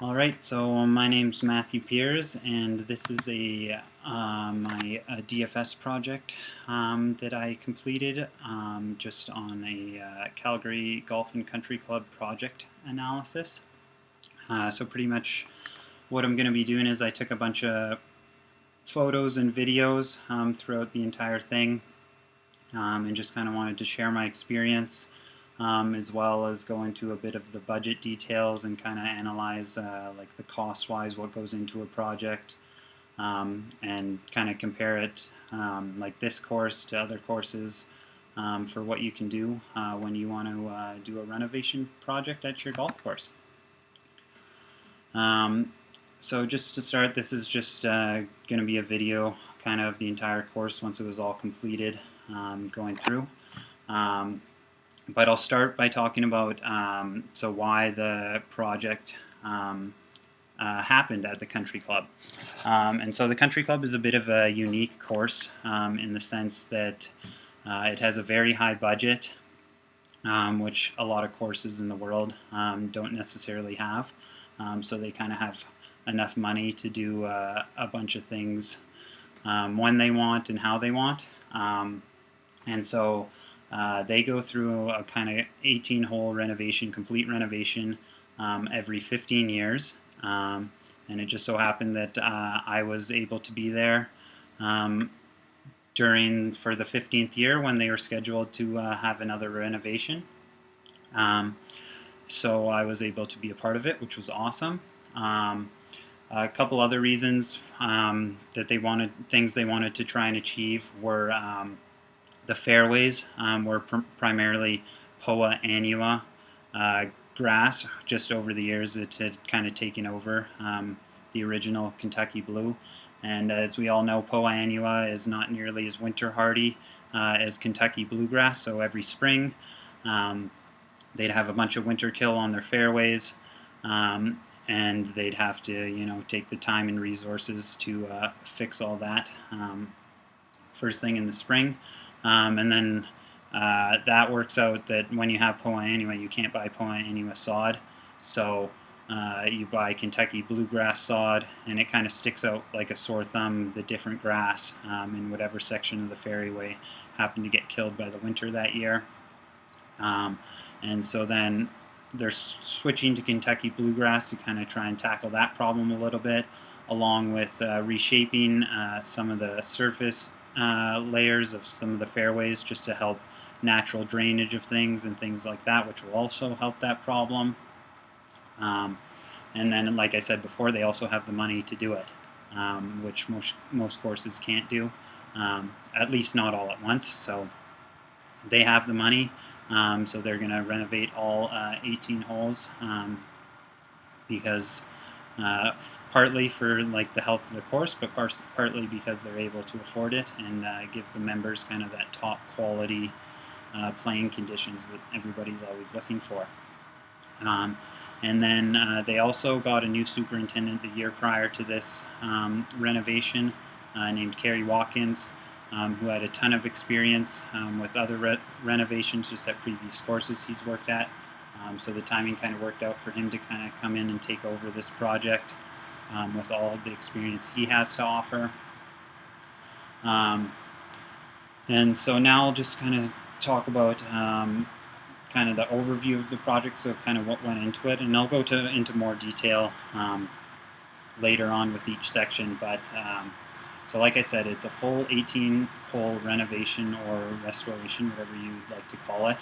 Alright, so my name's Matthew Piers, and this is my DFS project that I completed just on a Calgary Golf and Country Club project analysis. So pretty much what I'm going to be doing is I took a bunch of photos and videos throughout the entire thing and just kind of wanted to share my experience. As well as go into a bit of the budget details and kind of analyze like the cost-wise what goes into a project, and kind of compare it like this course to other courses for what you can do when you want to do a renovation project at your golf course. So just to start, this is just going to be a video kind of the entire course once it was all completed, going through. But I'll start by talking about so why the project happened at the country club. And so the country club is a bit of a unique course in the sense that it has a very high budget, which a lot of courses in the world don't necessarily have. So they kind of have enough money to do a bunch of things when they want and how they want. And so they go through a kind of 18-hole renovation, complete renovation, every 15 years. And it just so happened that I was able to be there for the 15th year when they were scheduled to have another renovation. So I was able to be a part of it, which was awesome. A couple other reasons that things they wanted to try and achieve were the fairways were primarily Poa annua grass. Just over the years it had kind of taken over the original Kentucky Blue, and as we all know, Poa annua is not nearly as winter hardy as Kentucky Bluegrass, so every spring they'd have a bunch of winter kill on their fairways, and they'd have to take the time and resources to fix all that first thing in the spring. And then that works out that when you have Poa annua, you can't buy Poa annua sod, so you buy Kentucky Bluegrass sod, and it kind of sticks out like a sore thumb, the different grass in whatever section of the fairway happened to get killed by the winter that year. And so then they're switching to Kentucky Bluegrass to kind of try and tackle that problem a little bit, along with reshaping some of the surface layers of some of the fairways just to help natural drainage of things and things like that, which will also help that problem. And then, like I said before, they also have the money to do it, which most courses can't do, at least not all at once. So they have the money, so they're going to renovate all 18 holes because partly for like the health of the course, but partly because they're able to afford it and give the members kind of that top quality playing conditions that everybody's always looking for. And then they also got a new superintendent the year prior to this renovation, named Kerry Watkins, who had a ton of experience with other renovations just at previous courses he's worked at. So the timing kind of worked out for him to kind of come in and take over this project with all of the experience he has to offer. And so now I'll just kind of talk about kind of the overview of the project, so kind of what went into it, and I'll go into more detail later on with each section. But so like I said, it's a full 18-hole renovation or restoration, whatever you'd like to call it.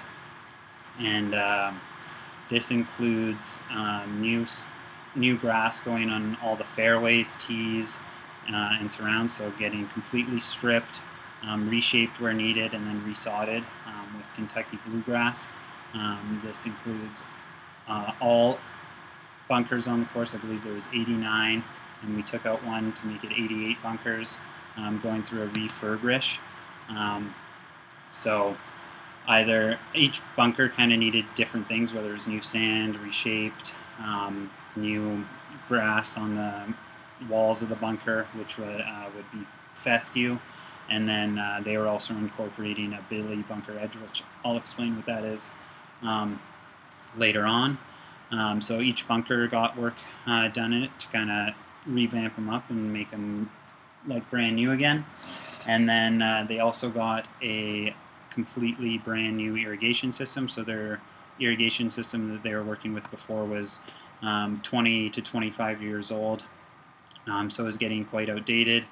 And this includes new grass going on all the fairways, tees, and surrounds, so getting completely stripped, reshaped where needed, and then resodded with Kentucky Bluegrass. This includes all bunkers on the course. I believe there was 89, and we took out one to make it 88 bunkers, going through a refurbish. So either each bunker kind of needed different things, whether it was new sand, reshaped, new grass on the walls of the bunker, which would be fescue, and then they were also incorporating a Billy bunker edge, which I'll explain what that is later on. So each bunker got work done in it to kind of revamp them up and make them like brand new again. And then they also got a completely brand new irrigation system. So their irrigation system that they were working with before was 20 to 25 years old. So it was getting quite outdated.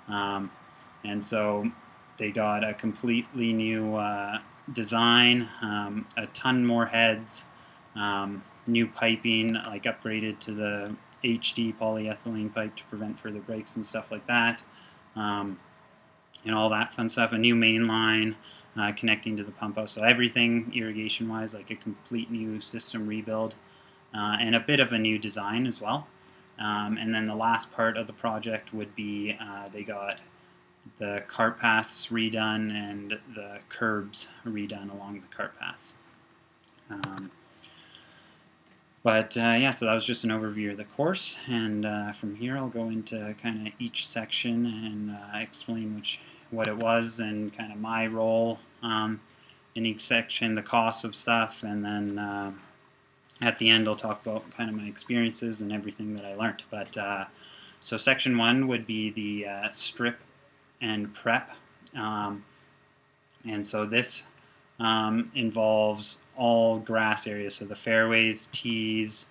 And so they got a completely new design, a ton more heads, new piping, like upgraded to the HD polyethylene pipe to prevent further breaks and stuff like that. And all that fun stuff. A new main line connecting to the pump house. So everything irrigation-wise, like a complete new system rebuild, and a bit of a new design as well. And then the last part of the project would be they got the cart paths redone and the curbs redone along the cart paths. Yeah, so that was just an overview of the course, and from here I'll go into kind of each section and explain what it was and kind of my role in each section, the cost of stuff, and then at the end I'll talk about kind of my experiences and everything that I learned. So section 1 would be the strip and prep, and so this involves all grass areas, so the fairways, tees,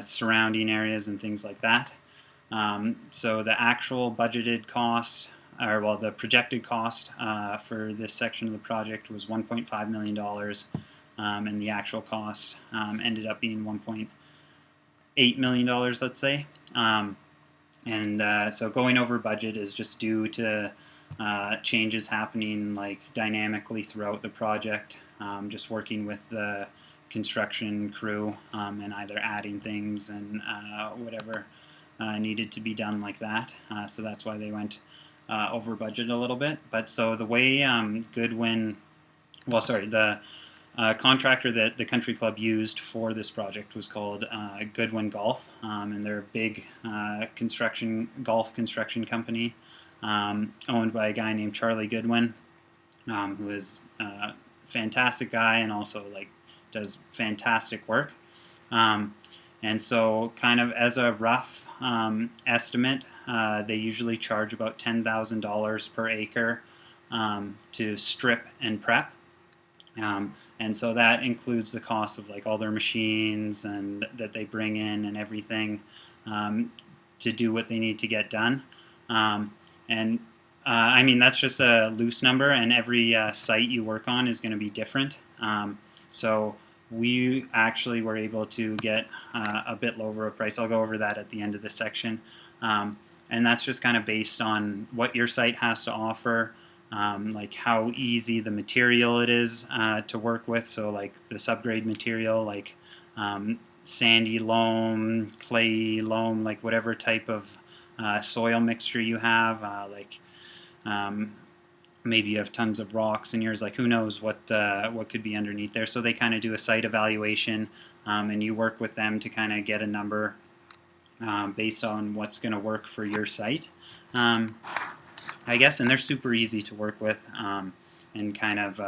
surrounding areas and things like that. So the actual budgeted cost, or well, the projected cost for this section of the project was $1.5 million, and the actual cost ended up being $1.8 million, let's say. So going over budget is just due to changes happening like dynamically throughout the project, just working with the construction crew and either adding things and whatever needed to be done like that. So that's why they went over budget a little bit. But so the way Goodwin, the contractor that the country club used for this project was called Goodwin Golf, and they're a big golf construction company owned by a guy named Charlie Goodwin, who is a fantastic guy and also like does fantastic work. And so kind of as a rough estimate, they usually charge about $10,000 per acre to strip and prep. And so that includes the cost of like all their machines and that they bring in and everything to do what they need to get done. I mean, that's just a loose number, and every site you work on is going to be different. So we actually were able to get a bit lower a price. I'll go over that at the end of this section. And that's just kind of based on what your site has to offer, like how easy the material it is to work with. So like the subgrade material, like sandy loam, clay loam, like whatever type of soil mixture you have, maybe you have tons of rocks in yours, like who knows what could be underneath there. So they kind of do a site evaluation, and you work with them to kind of get a number based on what's going to work for your site, I guess. And they're super easy to work with and kind of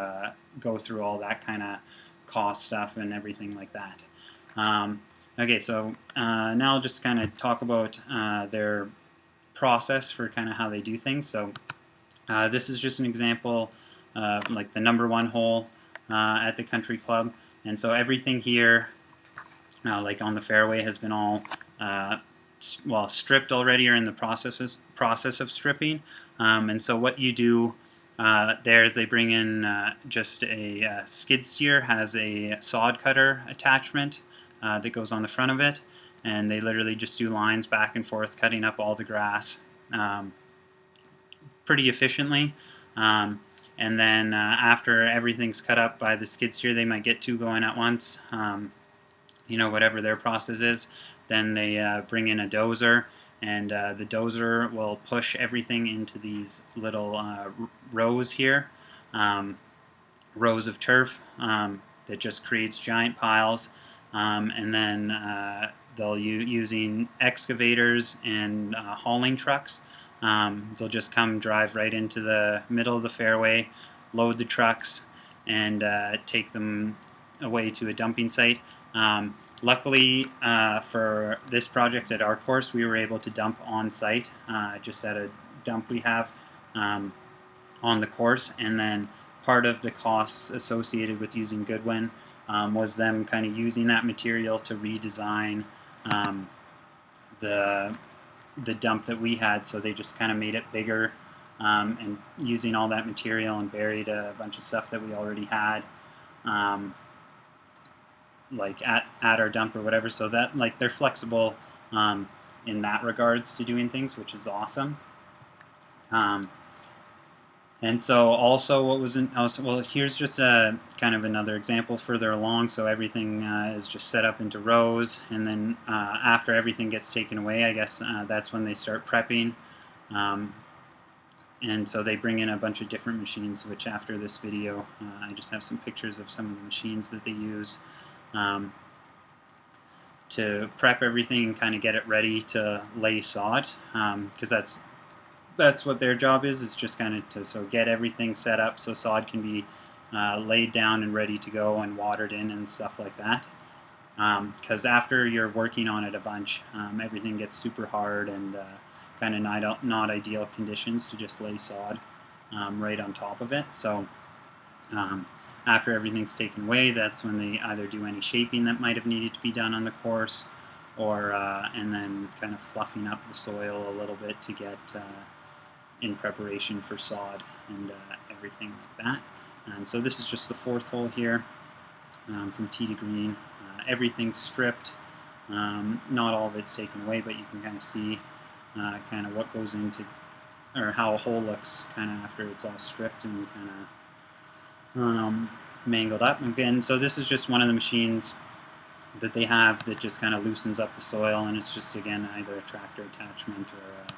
go through all that kind of cost stuff and everything like that. Okay, so now I'll just kind of talk about their process for kind of how they do things. So this is just an example of like the number 1 hole at the country club, and so everything here like on the fairway has been all stripped already or in the process of stripping. And so what you do there is they bring in just a skid steer, has a sod cutter attachment that goes on the front of it, and they literally just do lines back and forth cutting up all the grass pretty efficiently. And then after everything's cut up by the skid steer, they might get 2 going at once, whatever their process is. Then they bring in a dozer, and the dozer will push everything into these little rows here, rows of turf that just creates giant piles. And then they'll using excavators and hauling trucks. They'll just come drive right into the middle of the fairway, load the trucks, and take them away to a dumping site. Luckily for this project at our course, we were able to dump on site, just at a dump we have on the course, and then part of the costs associated with using Goodwin was them kind of using that material to redesign the dump that we had. So they just kind of made it bigger, and using all that material and buried a bunch of stuff that we already had, like at our dump or whatever. So that, like, they're flexible in that regards to doing things, which is awesome. And so also what was in, well, here's just a kind of another example further along. So everything is just set up into rows, and then after everything gets taken away, I guess that's when they start prepping. And so they bring in a bunch of different machines, which after this video, I just have some pictures of some of the machines that they use to prep everything and kind of get it ready to lay sod, because that's what their job is just kind of to get everything set up so sod can be laid down and ready to go and watered in and stuff like that. Because after you're working on it a bunch, everything gets super hard and kind of not ideal conditions to just lay sod right on top of it. So after everything's taken away, that's when they either do any shaping that might have needed to be done on the course, or and then kind of fluffing up the soil a little bit to get in preparation for sod and everything like that. And so this is just the fourth hole here, from tee to green. Everything's stripped. Not all of it's taken away, but you can kind of see kind of what goes into, or how a hole looks kind of after it's all stripped and kind of mangled up. Again, so this is just one of the machines that they have that just kind of loosens up the soil, and it's just, again, either a tractor attachment or a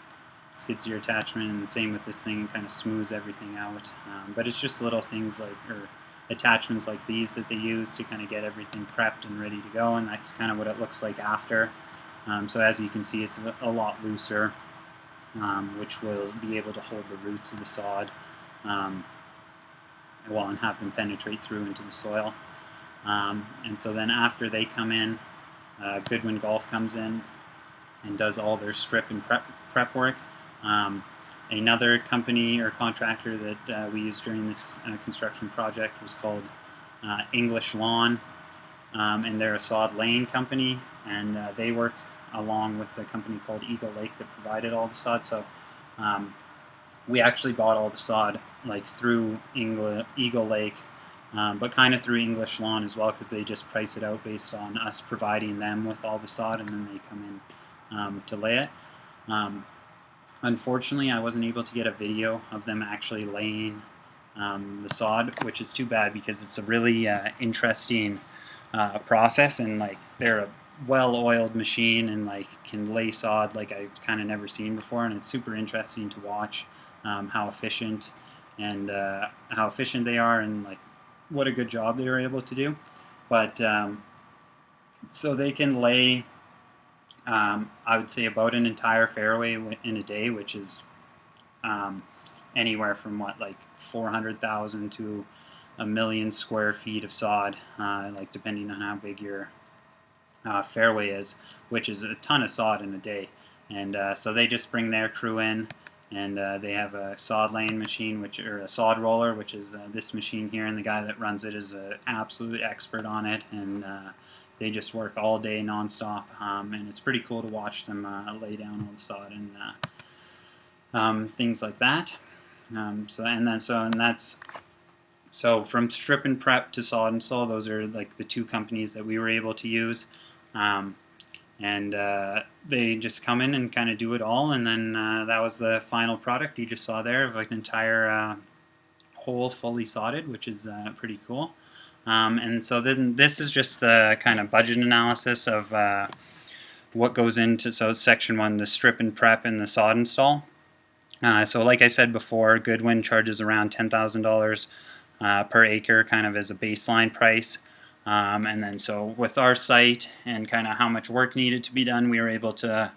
skid steer attachment, and same with this thing, it kind of smooths everything out. But it's just little things like, or attachments like these that they use to kind of get everything prepped and ready to go, and that's kind of what it looks like after. So as you can see, it's a lot looser, which will be able to hold the roots of the sod and have them penetrate through into the soil. And so then after they come in, Goodwin Golf comes in and does all their strip and prep work. Another company or contractor that we used during this construction project was called English Lawn, and they're a sod laying company, and they work along with a company called Eagle Lake that provided all the sod. So we actually bought all the sod like through Eagle Lake, but kind of through English Lawn as well, because they just price it out based on us providing them with all the sod, and then they come in to lay it. Unfortunately, I wasn't able to get a video of them actually laying the sod, which is too bad, because it's a really interesting process, and like they're a well-oiled machine and like can lay sod like I've kind of never seen before, and it's super interesting to watch how efficient they are, and like what a good job they were able to do. But so they can lay, I would say, about an entire fairway in a day, which is anywhere from like 400,000 to 1,000,000 square feet of sod, like depending on how big your fairway is, which is a ton of sod in a day. And so they just bring their crew in, and they have a sod laying machine, or a sod roller, which is this machine here, and the guy that runs it is an absolute expert on it, and they just work all day nonstop, and it's pretty cool to watch them lay down all the sod and things like that. So from strip and prep to sod install, those are like the two companies that we were able to use. And they just come in and kind of do it all, and then that was the final product you just saw there, of like an entire hole fully sodded, which is pretty cool. And so then this is just the kind of budget analysis of what goes into, so section 1, the strip and prep and the sod install. So like I said before, Goodwin charges around $10,000 per acre, kind of as a baseline price. And then so with our site and kind of how much work needed to be done, we were able to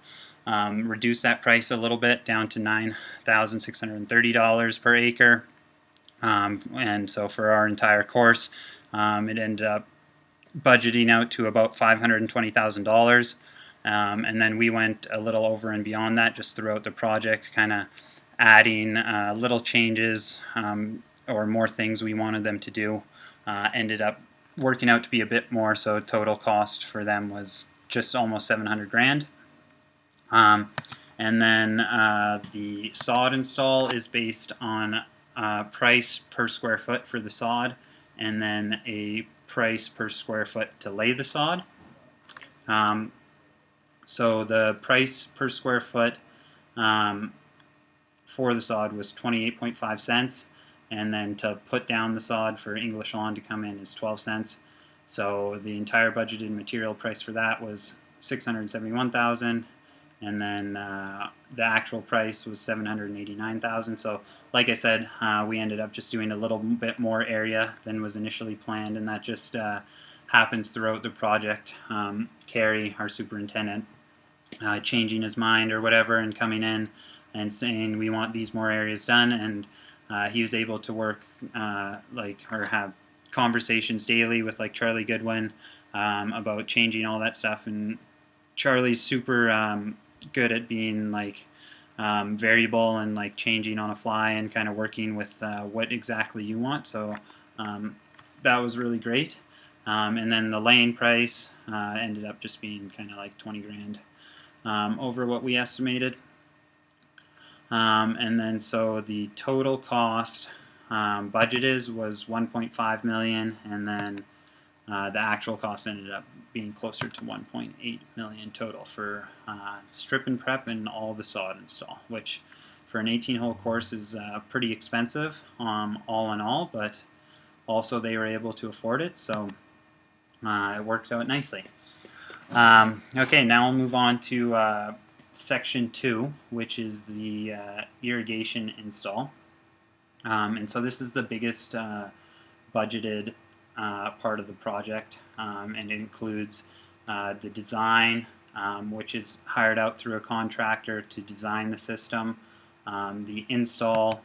reduce that price a little bit down to $9,630 per acre. And so for our entire course, it ended up budgeting out to about $520,000. And then we went a little over and beyond that just throughout the project, kind of adding little changes or more things we wanted them to do. Ended up working out to be a bit more, so total cost for them was just almost 700 grand. And then the sod install is based on price per square foot for the sod, and then a price per square foot to lay the sod. So the price per square foot for the sod was 28.5 cents, and then to put down the sod for English lawn to come in is 12 cents. So the entire budgeted material price for that was $671,000, and then the actual price was $789,000. So like I said, we ended up just doing a little bit more area than was initially planned, and that just happens throughout the project. Carey, our superintendent, changing his mind or whatever and coming in and saying we want these more areas done, and he was able to work or have conversations daily with like Charlie Goodwin about changing all that stuff. And Charlie's super good at being like variable and like changing on a fly and kind of working with what exactly you want. So that was really great. And then the lane price ended up just being kind of like 20 grand over what we estimated. And then so the total cost budgeted was 1.5 million, and then the actual cost ended up being closer to 1.8 million total for strip and prep and all the sod install, which for an 18-hole course is pretty expensive all in all, but also they were able to afford it, so it worked out nicely. Okay, now I'll move on to section 2, which is the irrigation install. And so this is the biggest budgeted part of the project, and it includes the design, which is hired out through a contractor to design the system, the install,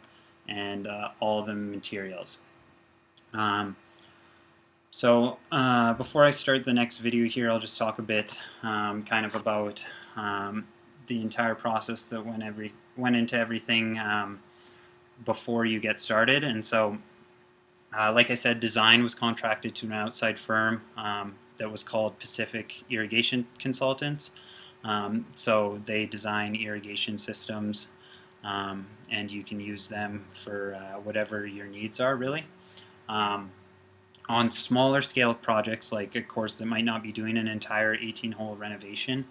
and all the materials. So before I start the next video here, I'll just talk a bit kind of about the entire process that went into everything before you get started. And so like I said, design was contracted to an outside firm that was called Pacific Irrigation Consultants. So they design irrigation systems, and you can use them for whatever your needs are, really. On smaller scale projects, like a course that might not be doing an entire 18-hole renovation,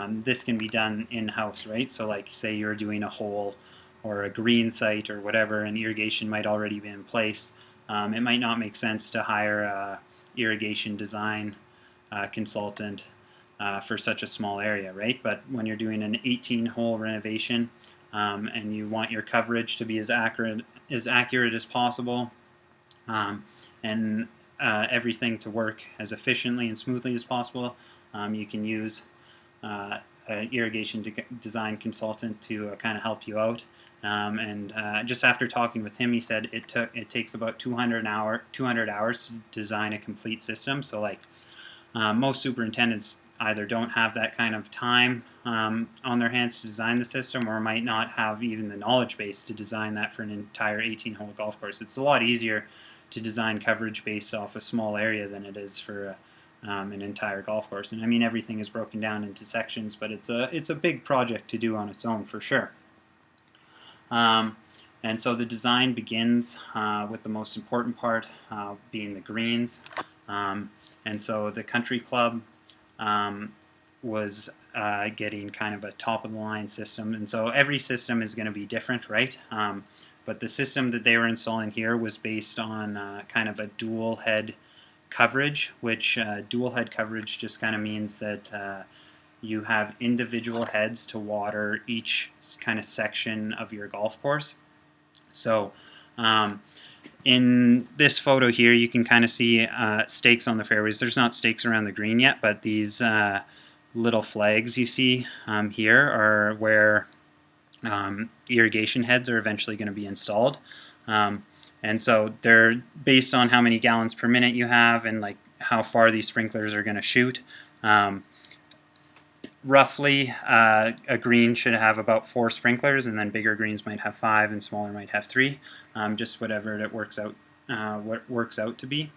this can be done in-house, right? So like say you're doing a hole or a green site or whatever, and irrigation might already be in place. It might not make sense to hire a irrigation design consultant for such a small area, right? But when you're doing an 18-hole renovation and you want your coverage to be as accurate as possible, and everything to work as efficiently and smoothly as possible, you can use an irrigation design consultant to kind of help you out. And just after talking with him, he said it takes about 200 hours to design a complete system. So like most superintendents either don't have that kind of time on their hands to design the system, or might not have even the knowledge base to design that for an entire 18-hole golf course. It's a lot easier to design coverage based off a small area than it is for an entire golf course. And I mean, everything is broken down into sections, but it's a big project to do on its own for sure. And so the design begins with the most important part being the greens. And so the country club was getting kind of a top-of-the-line system, and so every system is going to be different, right? But the system that they were installing here was based on kind of a dual head coverage, which dual head coverage just kind of means that you have individual heads to water each kind of section of your golf course. So in this photo here, you can kind of see stakes on the fairways. There's not stakes around the green yet, but these little flags you see here are where irrigation heads are eventually going to be installed. And so they're based on how many gallons per minute you have, and like how far these sprinklers are going to shoot. Roughly, a green should have about 4 sprinklers, and then bigger greens might have 5, and smaller might have 3. Just whatever it works out, what works out to be.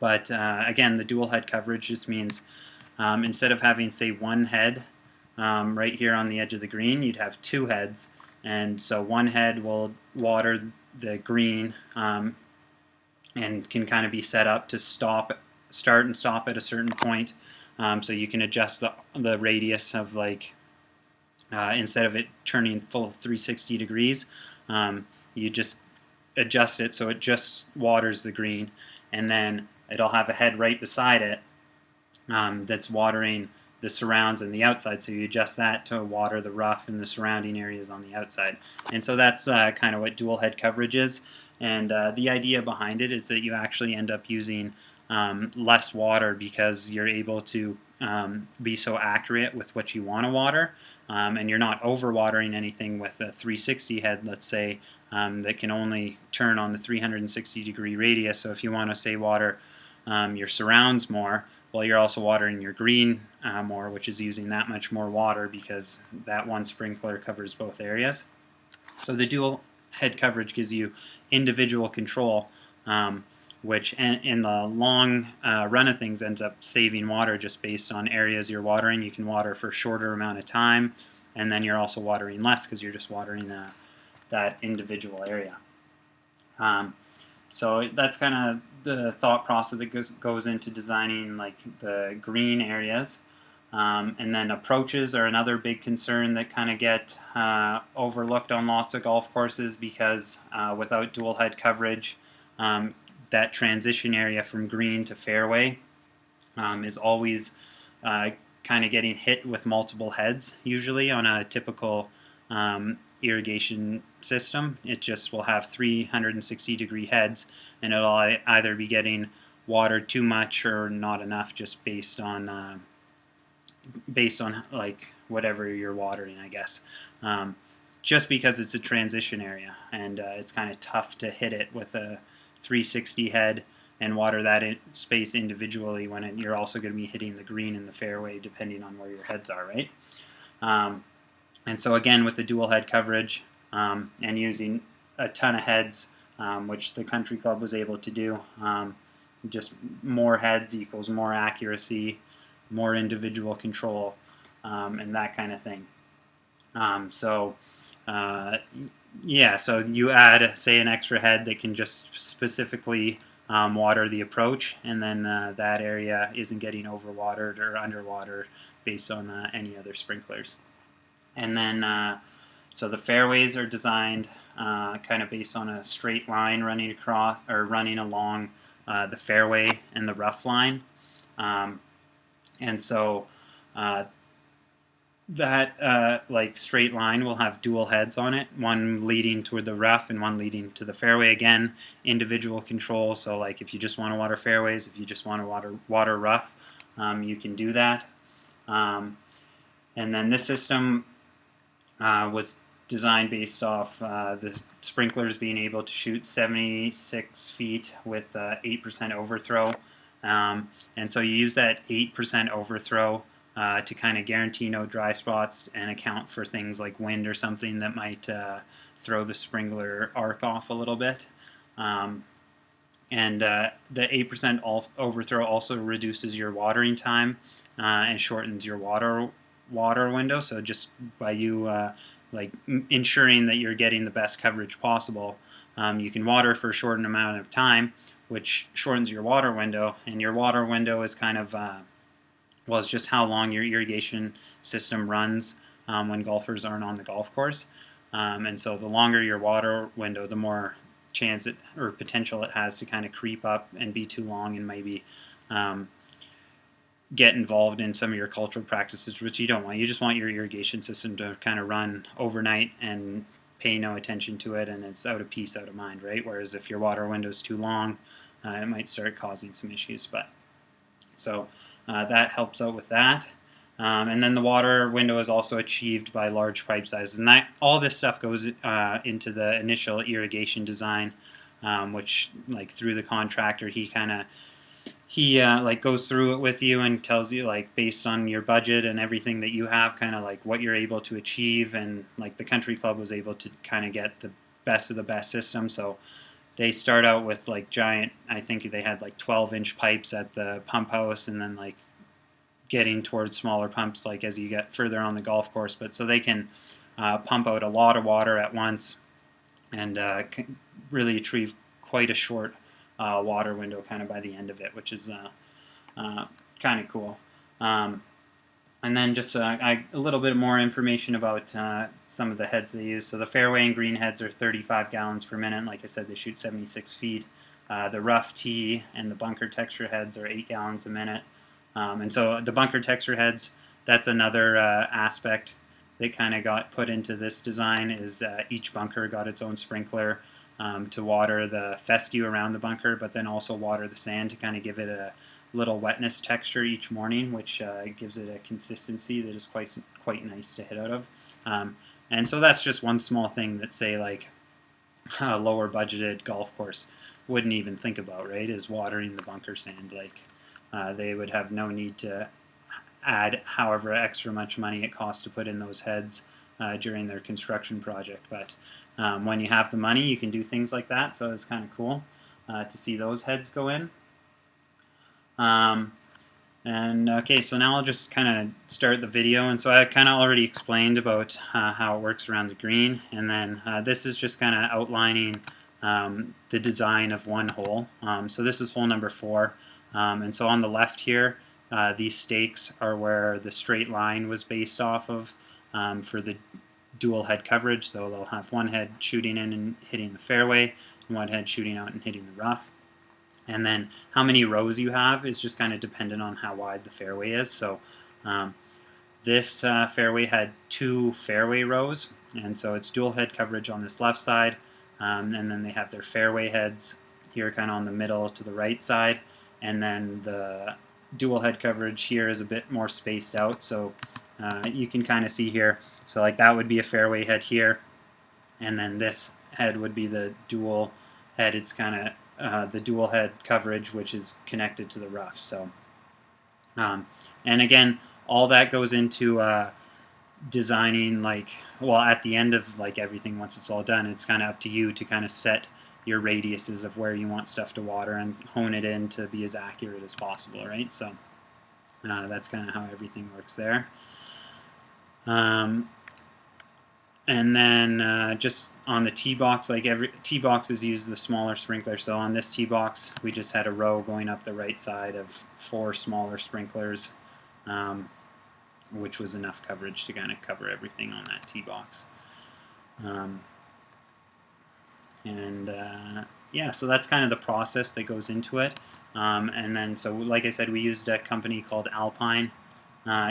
But again, the dual head coverage just means instead of having, say, one head right here on the edge of the green, you'd have 2 heads, and so one head will water the green and can kind of be set up to start and stop at a certain point. So you can adjust the radius of, like, instead of it turning full 360 degrees, you just adjust it so it just waters the green, and then it'll have a head right beside it that's watering the surrounds and the outside, so you adjust that to water the rough and the surrounding areas on the outside. And so that's kind of what dual head coverage is, and the idea behind it is that you actually end up using less water because you're able to be so accurate with what you want to water, and you're not overwatering anything with a 360 head, let's say, that can only turn on the 360 degree radius. So if you want to, say, water your surrounds more, well, you're also watering your green more, which is using that much more water because that one sprinkler covers both areas. So the dual head coverage gives you individual control, which in the long run of things ends up saving water just based on areas you're watering. You can water for a shorter amount of time, and then you're also watering less because you're just watering that individual area. So that's kind of the thought process that goes into designing, like, the green areas. And then approaches are another big concern that kind of get overlooked on lots of golf courses because without dual head coverage, that transition area from green to fairway is always kind of getting hit with multiple heads. Usually on a typical irrigation system, it just will have 360 degree heads, and it'll either be getting watered too much or not enough, just based on like whatever you're watering, I guess. Just because it's a transition area, and it's kind of tough to hit it with a 360 head and water that space individually when you're also going to be hitting the green and the fairway depending on where your heads are, right? And so again, with the dual head coverage and using a ton of heads, which the country club was able to do, just more heads equals more accuracy, more individual control, and that kind of thing. Yeah, so you add, say, an extra head that can just specifically water the approach, and then that area isn't getting overwatered or underwatered based on any other sprinklers. And then, so the fairways are designed kind of based on a straight line running across or running along the fairway and the rough line, and so that like straight line will have dual heads on it, one leading toward the rough and one leading to the fairway. Again, individual control. So like if you just want to water fairways, if you just want to water rough, you can do that. And then this system was designed based off the sprinklers being able to shoot 76 feet with 8% overthrow. And so you use that 8% overthrow to kind of guarantee no dry spots and account for things like wind or something that might throw the sprinkler arc off a little bit. And the 8% overthrow also reduces your watering time and shortens your water window. So just by you like ensuring that you're getting the best coverage possible, you can water for a shortened amount of time, which shortens your water window. And your water window is kind of well, it's just how long your irrigation system runs when golfers aren't on the golf course. And so the longer your water window, the more chance or potential it has to kind of creep up and be too long and maybe get involved in some of your cultural practices, which you don't want. You just want your irrigation system to kind of run overnight and pay no attention to it, and it's out of peace, out of mind, right? Whereas if your water window is too long, it might start causing some issues. But so that helps out with that. And then the water window is also achieved by large pipe sizes. And all this stuff goes into the initial irrigation design, which, like, through the contractor, he he like goes through it with you and tells you, like, based on your budget and everything that you have, kind of like what you're able to achieve. And like the country club was able to kind of get the best of the best system. So they start out with like giant, I think they had like 12-inch pipes at the pump house, and then like getting towards smaller pumps like as you get further on the golf course. But so they can pump out a lot of water at once, and can really achieve quite a short water window kind of by the end of it, which is kind of cool. And then just a little bit more information about some of the heads they use. So the fairway and green heads are 35 gallons per minute. Like I said, they shoot 76 feet. The rough tee and the bunker texture heads are 8 gallons a minute. And so the bunker texture heads, that's another aspect that kind of got put into this design, is each bunker got its own sprinkler to water the fescue around the bunker, but then also water the sand to kind of give it a little wetness texture each morning, which gives it a consistency that is quite nice to hit out of. And so that's just one small thing that, say, like a lower budgeted golf course wouldn't even think about, right, is watering the bunker sand. Like they would have no need to add however extra much money it costs to put in those heads during their construction project. But when you have the money, you can do things like that, so it's kind of cool to see those heads go in. And okay, so now I'll just kind of start the video. And so I kind of already explained about how it works around the green, and then this is just kind of outlining the design of one hole. So this is hole number 4, and so on the left here, these stakes are where the straight line was based off of for the dual head coverage. So they'll have one head shooting in and hitting the fairway, and one head shooting out and hitting the rough. And then how many rows you have is just kind of dependent on how wide the fairway is. So this fairway had 2 fairway rows, and so it's dual head coverage on this left side, and then they have their fairway heads here kind of on the middle to the right side, and then the dual head coverage here is a bit more spaced out, so you can kind of see here. So like that would be a fairway head here, and then this head would be the dual head. It's kind of the dual head coverage, which is connected to the rough. So and again, all that goes into designing, like, well, at the end of like everything, once it's all done, it's kind of up to you to kind of set your radiuses of where you want stuff to water and hone it in to be as accurate as possible, right? So that's kind of how everything works there. And then just on the tee box, like every tee boxes use the smaller sprinkler. So on this tee box, we just had a row going up the right side of 4 smaller sprinklers, which was enough coverage to kind of cover everything on that tee box. Yeah, so that's kind of the process that goes into it. And then, so like I said, we used a company called Alpine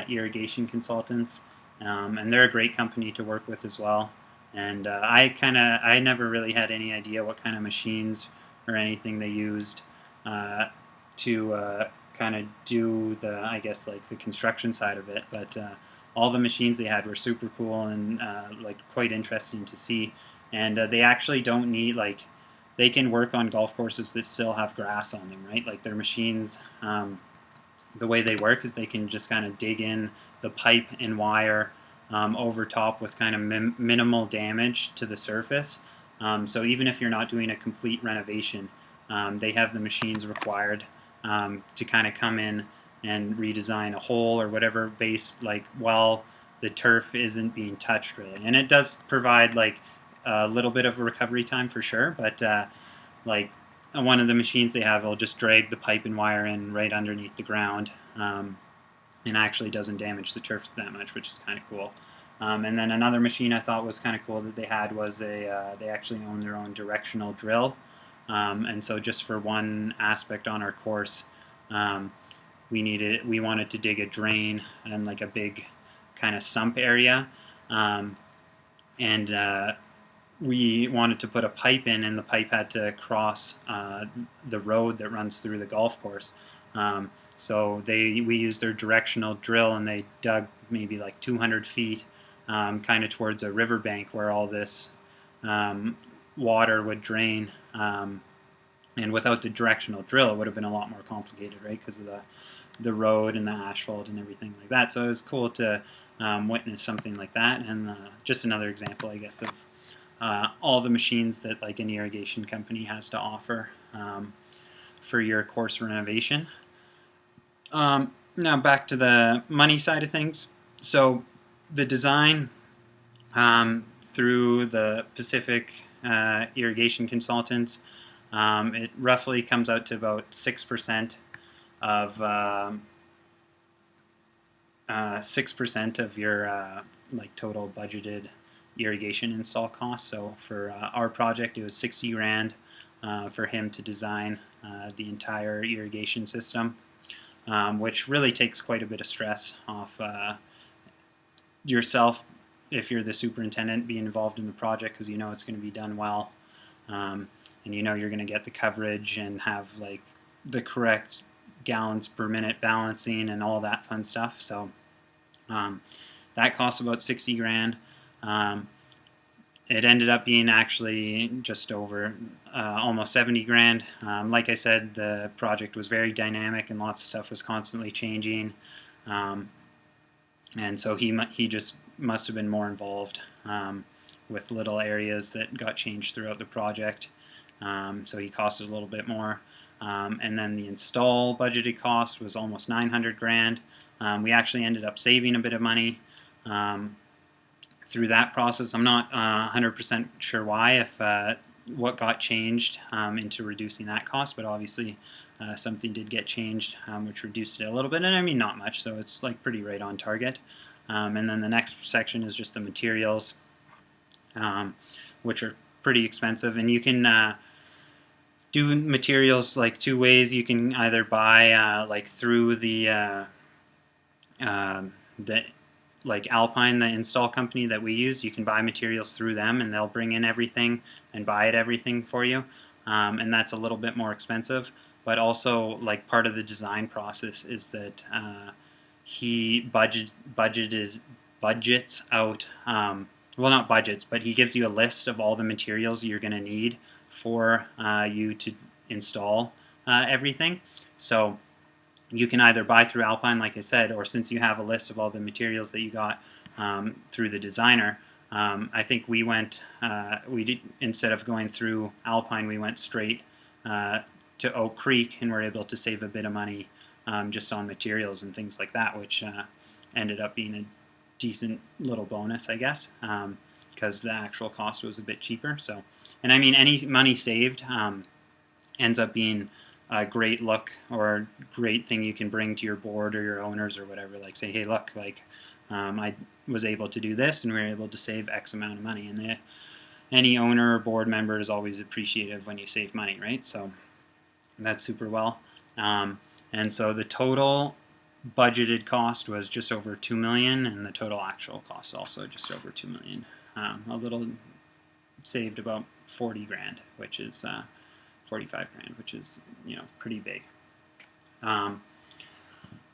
Irrigation Consultants. And they're a great company to work with as well. And I never really had any idea what kind of machines or anything they used to kind of do the, I guess, like the construction side of it. But all the machines they had were super cool and like quite interesting to see. And they actually don't need, like, they can work on golf courses that still have grass on them, right? Like their machines, the way they work is they can just kind of dig in the pipe and wire over top with kind of minimal damage to the surface. So even if you're not doing a complete renovation, they have the machines required to kind of come in and redesign a hole or whatever base, like, while the turf isn't being touched, really. And it does provide like a little bit of a recovery time for sure, but like one of the machines they have will just drag the pipe and wire in right underneath the ground, and actually doesn't damage the turf that much, which is kind of cool. And then another machine I thought was kind of cool that they had was they actually own their own directional drill. And so just for one aspect on our course, we wanted to dig a drain and like a big kind of sump area, and we wanted to put a pipe in, and the pipe had to cross the road that runs through the golf course. So we used their directional drill, and they dug maybe like 200 feet kind of towards a riverbank where all this water would drain And without the directional drill, it would have been a lot more complicated, right? Because of the road and the asphalt and everything like that. So it was cool to witness something like that, and just another example, I guess, of all the machines that like an irrigation company has to offer for your course renovation. Now back to the money side of things. So the design through the Pacific irrigation consultants, it roughly comes out to about 6% of 6% of your like total budgeted irrigation install costs. So for our project, it was 60 grand for him to design the entire irrigation system, which really takes quite a bit of stress off yourself if you're the superintendent being involved in the project, because you know it's going to be done well, and you know you're going to get the coverage and have like the correct gallons per minute balancing and all that fun stuff. So that costs about 60 grand. It ended up being actually just over almost 70 grand. Like I said, the project was very dynamic and lots of stuff was constantly changing. And so he just must have been more involved with little areas that got changed throughout the project. So he costed a little bit more. And then the install budgeted cost was almost 900 grand. We actually ended up saving a bit of money through that process. I'm not 100% sure why, if what got changed into reducing that cost, but obviously something did get changed, which reduced it a little bit, and I mean not much, so it's like pretty right on target. And then the next section is just the materials, which are pretty expensive, and you can do materials like two ways. You can either buy like through the like Alpine, the install company that we use. You can buy materials through them, and they'll bring in everything and buy everything for you, and that's a little bit more expensive. But also, like, part of the design process is that he budgets out, well, not budgets, but he gives you a list of all the materials you're going to need for you to install everything. So you can either buy through Alpine, like I said, or since you have a list of all the materials that you got through the designer, I think we went, instead of going through Alpine, we went straight to Oak Creek, and were able to save a bit of money just on materials and things like that, which ended up being a decent little bonus, I guess, because the actual cost was a bit cheaper. So, and I mean, any money saved ends up being a great look or great thing you can bring to your board or your owners or whatever. Like, say, hey, look, like I was able to do this, and we were able to save X amount of money. And any owner or board member is always appreciative when you save money, right? So that's super well. And so the total budgeted cost was just over $2 million, and the total actual cost also just over $2 million. A little saved about 40 grand, which is 45 grand, which is, you know, pretty big. And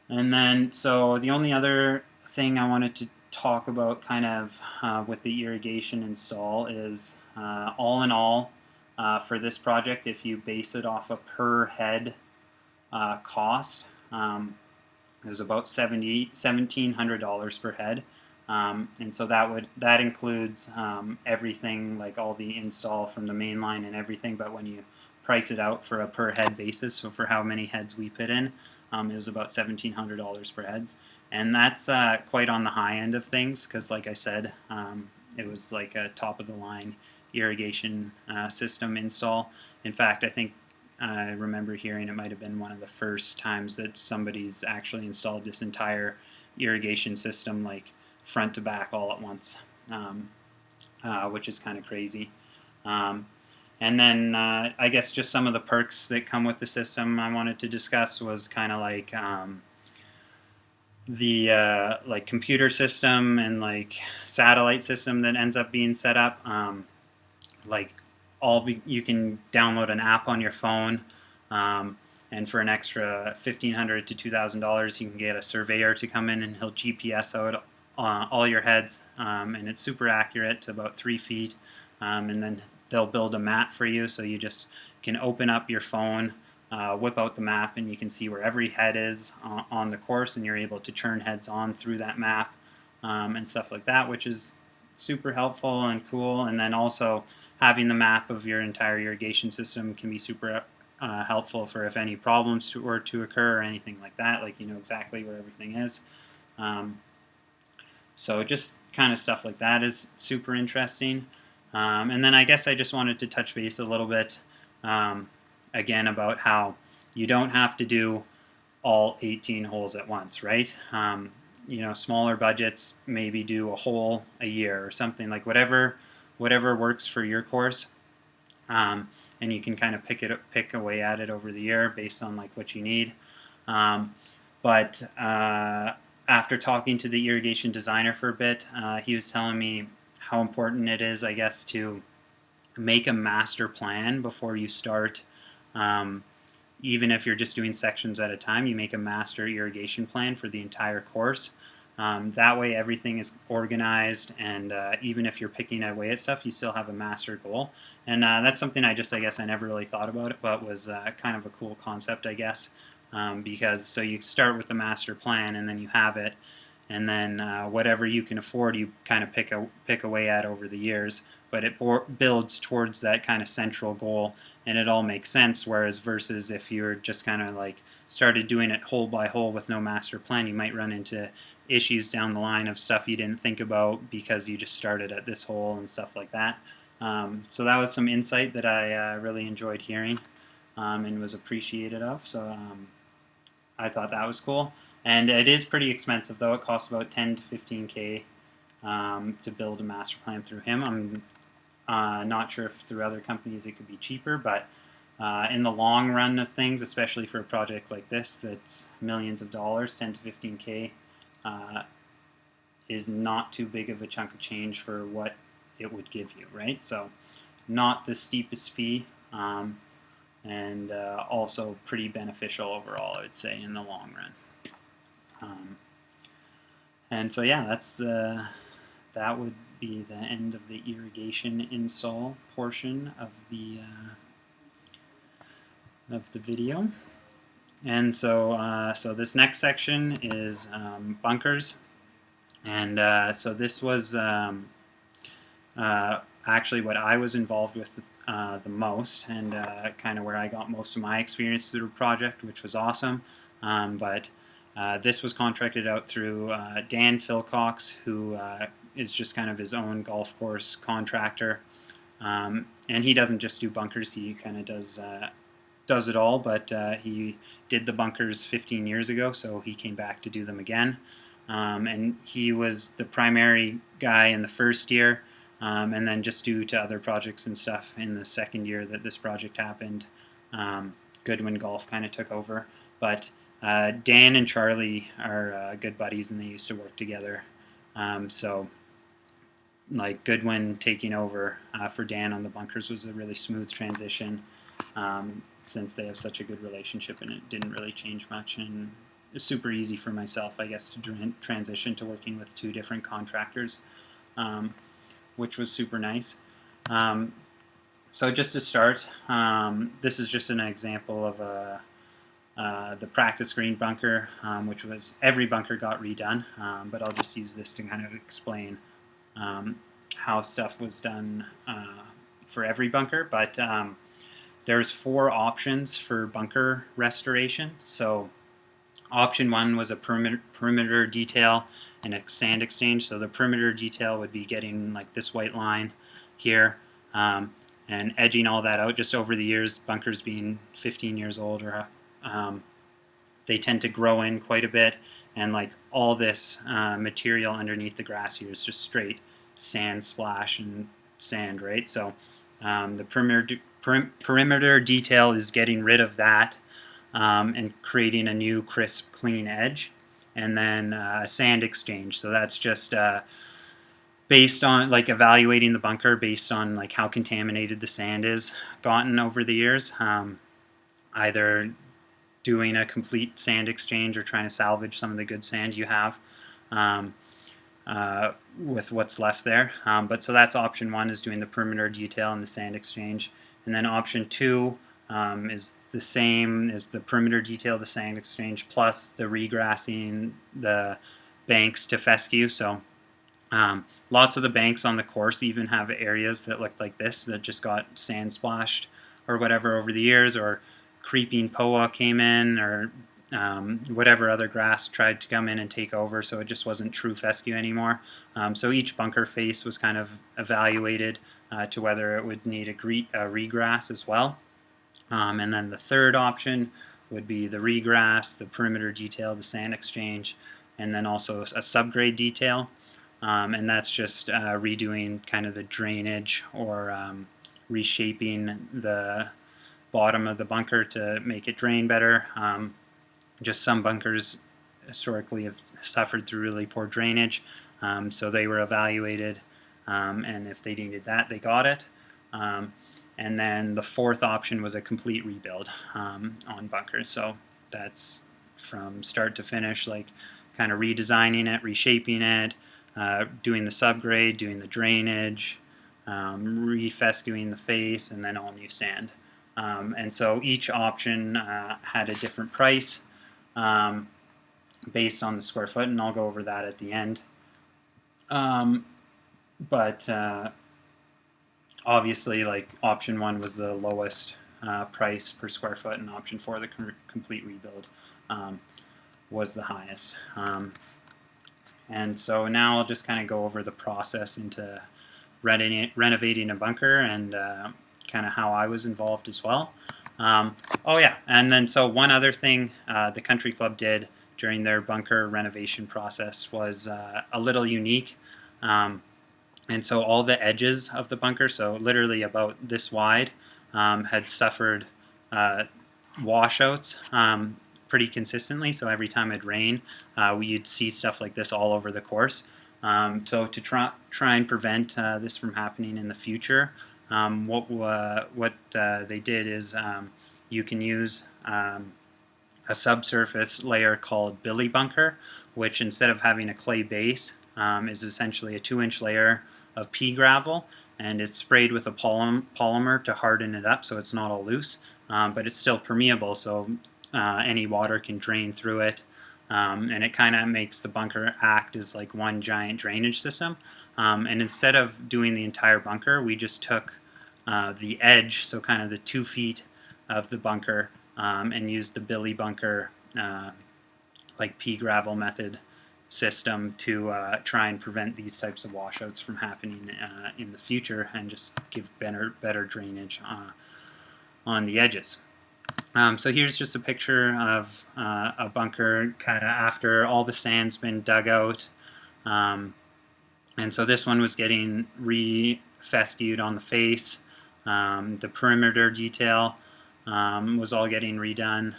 then, so the only other thing I wanted to talk about kind of with the irrigation install is all in all, for this project, if you base it off a per head cost, it was about $1,700 per head. And so that includes everything, like all the install from the main line and everything, but when you price it out for a per head basis, so for how many heads we put in, it was about $1,700 per heads. And that's quite on the high end of things, because like I said, it was like a top of the line irrigation system install. In fact, I think I remember hearing it might have been one of the first times that somebody's actually installed this entire irrigation system, like front to back all at once, which is kind of crazy. And then I guess just some of the perks that come with the system I wanted to discuss was kind of like the like computer system and like satellite system that ends up being set up. Like you can download an app on your phone, and for an extra $1,500 to $2,000, you can get a surveyor to come in, and he'll GPS out all your heads, and it's super accurate to about 3 feet, and then they'll build a map for you, so you just can open up your phone, whip out the map, and you can see where every head is on the course, and you're able to turn heads on through that map, and stuff like that, which is super helpful and cool. And then also having the map of your entire irrigation system can be super helpful for if any problems were to occur or anything like that, like you know exactly where everything is. So just kind of stuff like that is super interesting. And then I guess I just wanted to touch base a little bit again about how you don't have to do all 18 holes at once, right? You know, smaller budgets, maybe do a hole a year or something, like whatever works for your course. And you can kind of pick away at it over the year based on like what you need. But after talking to the irrigation designer for a bit, he was telling me how important it is, I guess, to make a master plan before you start. Even if you're just doing sections at a time, you make a master irrigation plan for the entire course. That way everything is organized, and even if you're picking away at stuff, you still have a master goal. And that's something I guess I never really thought about it, but was kind of a cool concept, I guess, because so you start with the master plan, and then you have it, and then whatever you can afford, you kind of pick away at over the years, but it builds towards that kind of central goal, and it all makes sense. Whereas versus if you're just kind of like started doing it hole by hole with no master plan, you might run into issues down the line of stuff you didn't think about because you just started at this hole and stuff like that. So that was some insight that I really enjoyed hearing and was appreciative of. So I thought that was cool. And it is pretty expensive, though. It costs about 10 to 15K to build a master plan through him. I'm not sure if through other companies it could be cheaper, but in the long run of things, especially for a project like this that's millions of dollars, 10 to 15K is not too big of a chunk of change for what it would give you, right? So not the steepest fee, and also pretty beneficial overall, I would say, in the long run. And so yeah, that would be the end of the irrigation install portion of the video. And so so this next section is bunkers, and so this was actually what I was involved with the most, and kind of where I got most of my experience through the project, which was awesome. But this was contracted out through Dan Philcox, who is just kind of his own golf course contractor. And he doesn't just do bunkers, he kind of does it all, but he did the bunkers 15 years ago, so he came back to do them again. And he was the primary guy in the first year, and then just due to other projects and stuff in the second year that this project happened, Goodwin Golf kind of took over. But Dan and Charlie are good buddies, and they used to work together. So like Goodwin taking over for Dan on the bunkers was a really smooth transition, since they have such a good relationship, and it didn't really change much, and it's super easy for myself, I guess, to transition to working with two different contractors, which was super nice. So just to start, this is just an example of the practice green bunker, which was every bunker got redone, but I'll just use this to kind of explain how stuff was done for every bunker. But there's 4 options for bunker restoration. So option 1 was a perimeter detail and a sand exchange. So the perimeter detail would be getting like this white line here, and edging all that out. Just over the years, bunkers being 15 years old, or they tend to grow in quite a bit, and like all this material underneath the grass here is just straight sand splash and sand, right? So the perimeter detail is getting rid of that and creating a new crisp, clean edge. And then sand exchange, so that's just based on like evaluating the bunker based on like how contaminated the sand is gotten over the years, either doing a complete sand exchange or trying to salvage some of the good sand you have. with what's left there. But so that's option 1, is doing the perimeter detail and the sand exchange. And then option 2 is the same as the perimeter detail, the sand exchange, plus the regrassing the banks to fescue. So lots of the banks on the course even have areas that look like this that just got sand splashed or whatever over the years, or creeping poa came in, or whatever other grass tried to come in and take over, so it just wasn't true fescue anymore. So each bunker face was kind of evaluated to whether it would need a regrass as well. And then the third option would be the regrass, the perimeter detail, the sand exchange, and then also a subgrade detail. And that's just redoing kind of the drainage, or reshaping the bottom of the bunker to make it drain better. Just some bunkers historically have suffered through really poor drainage, so they were evaluated, and if they needed that, they got it. And then the fourth option was a complete rebuild on bunkers. So that's from start to finish, like kind of redesigning it, reshaping it, doing the subgrade, doing the drainage, refescuing the face, and then all new sand. And so each option had a different price based on the square foot, and I'll go over that at the end. But obviously, like, option 1 was the lowest price per square foot, and option 4, the complete rebuild, was the highest. And so now I'll just kind of go over the process into renovating a bunker, and kind of how I was involved as well. Oh yeah, and then so one other thing the country club did during their bunker renovation process was a little unique. And so all the edges of the bunker, so literally about this wide, had suffered washouts pretty consistently. So every time it'd rain, you'd see stuff like this all over the course. So to try and prevent this from happening in the future, what they did is you can use a subsurface layer called billy bunker, which instead of having a clay base is essentially a 2-inch layer of pea gravel, and it's sprayed with a polymer to harden it up so it's not all loose, but it's still permeable, so any water can drain through it. And it kind of makes the bunker act as like one giant drainage system. And instead of doing the entire bunker, we just took the edge, so kind of the 2 feet of the bunker, and used the billy bunker like pea gravel method system to try and prevent these types of washouts from happening in the future, and just give better drainage on the edges. So here's just a picture of a bunker kind of after all the sand's been dug out. And so this one was getting re-fescued on the face. The perimeter detail was all getting redone,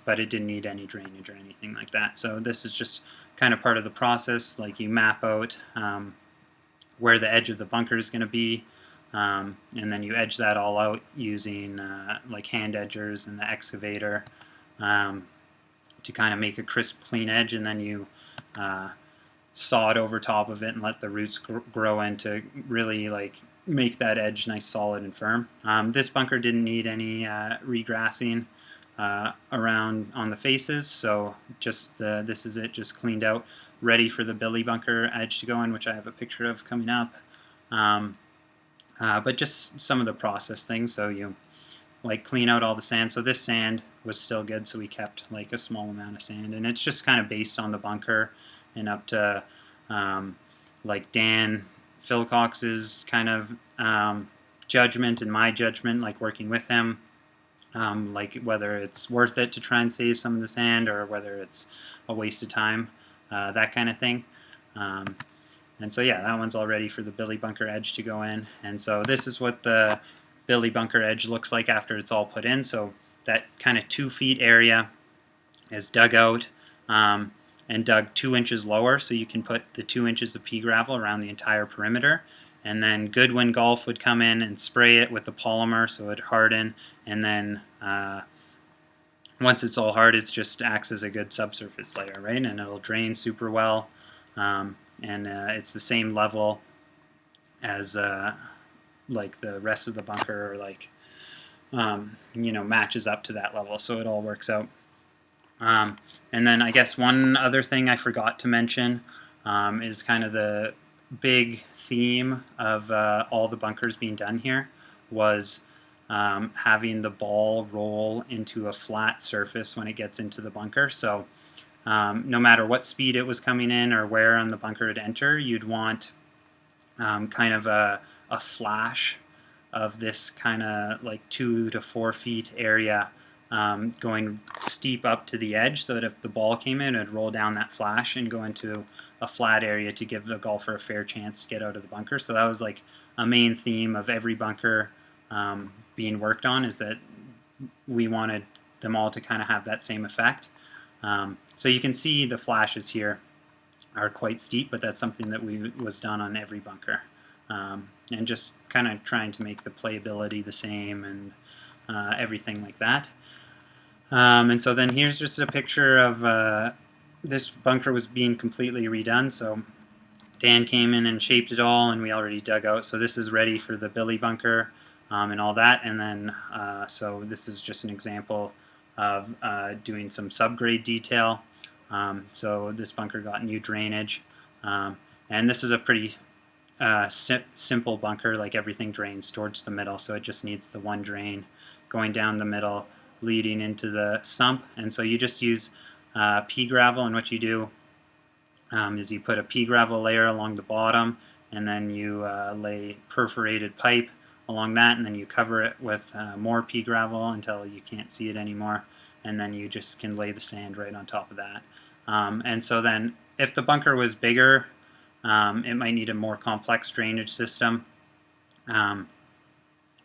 but it didn't need any drainage or anything like that. So this is just kind of part of the process. Like, you map out where the edge of the bunker is going to be, and then you edge that all out using like hand edgers and the excavator to kind of make a crisp, clean edge, and then you sod over top of it and let the roots grow in to really like make that edge nice, solid, and firm. This bunker didn't need any regrassing around on the faces, so just this is it, just cleaned out, ready for the billy bunker edge to go in, which I have a picture of coming up. But just some of the process things, so you like clean out all the sand. So this sand was still good, so we kept like a small amount of sand, and it's just kind of based on the bunker and up to like Dan Philcox's kind of judgment and my judgment, like working with him, like whether it's worth it to try and save some of the sand or whether it's a waste of time, that kind of thing. And so yeah, that one's all ready for the billy bunker edge to go in. And so this is what the billy bunker edge looks like after it's all put in. So that kind of 2 feet area is dug out and dug 2 inches lower, so you can put the 2 inches of pea gravel around the entire perimeter. And then Goodwin Golf would come in and spray it with the polymer so it'd harden, and then once it's all hard, it just acts as a good subsurface layer, right? And it'll drain super well. and it's the same level as like the rest of the bunker, or like matches up to that level, so it all works out. And then I guess one other thing I forgot to mention is kind of the big theme of all the bunkers being done here was having the ball roll into a flat surface when it gets into the bunker. So no matter what speed it was coming in or where on the bunker it enter, you'd want kind of a flash of this kind of like 2 to 4 feet area going steep up to the edge, so that if the ball came in, it would roll down that flash and go into a flat area to give the golfer a fair chance to get out of the bunker. So that was like a main theme of every bunker being worked on, is that we wanted them all to kind of have that same effect. So you can see the flashes here are quite steep, but that's something that was done on every bunker. And just kind of trying to make the playability the same and everything like that. And so then here's just a picture of this bunker was being completely redone. So Dan came in and shaped it all, and we already dug out. So this is ready for the Billy bunker and all that. And then so this is just an example of doing some subgrade detail. So this bunker got new drainage, and this is a pretty simple bunker. Like everything drains towards the middle, so it just needs the one drain going down the middle leading into the sump. And so you just use pea gravel, and what you do is you put a pea gravel layer along the bottom, and then you lay perforated pipe along that, and then you cover it with more pea gravel until you can't see it anymore, and then you just can lay the sand right on top of that. And so then if the bunker was bigger, it might need a more complex drainage system,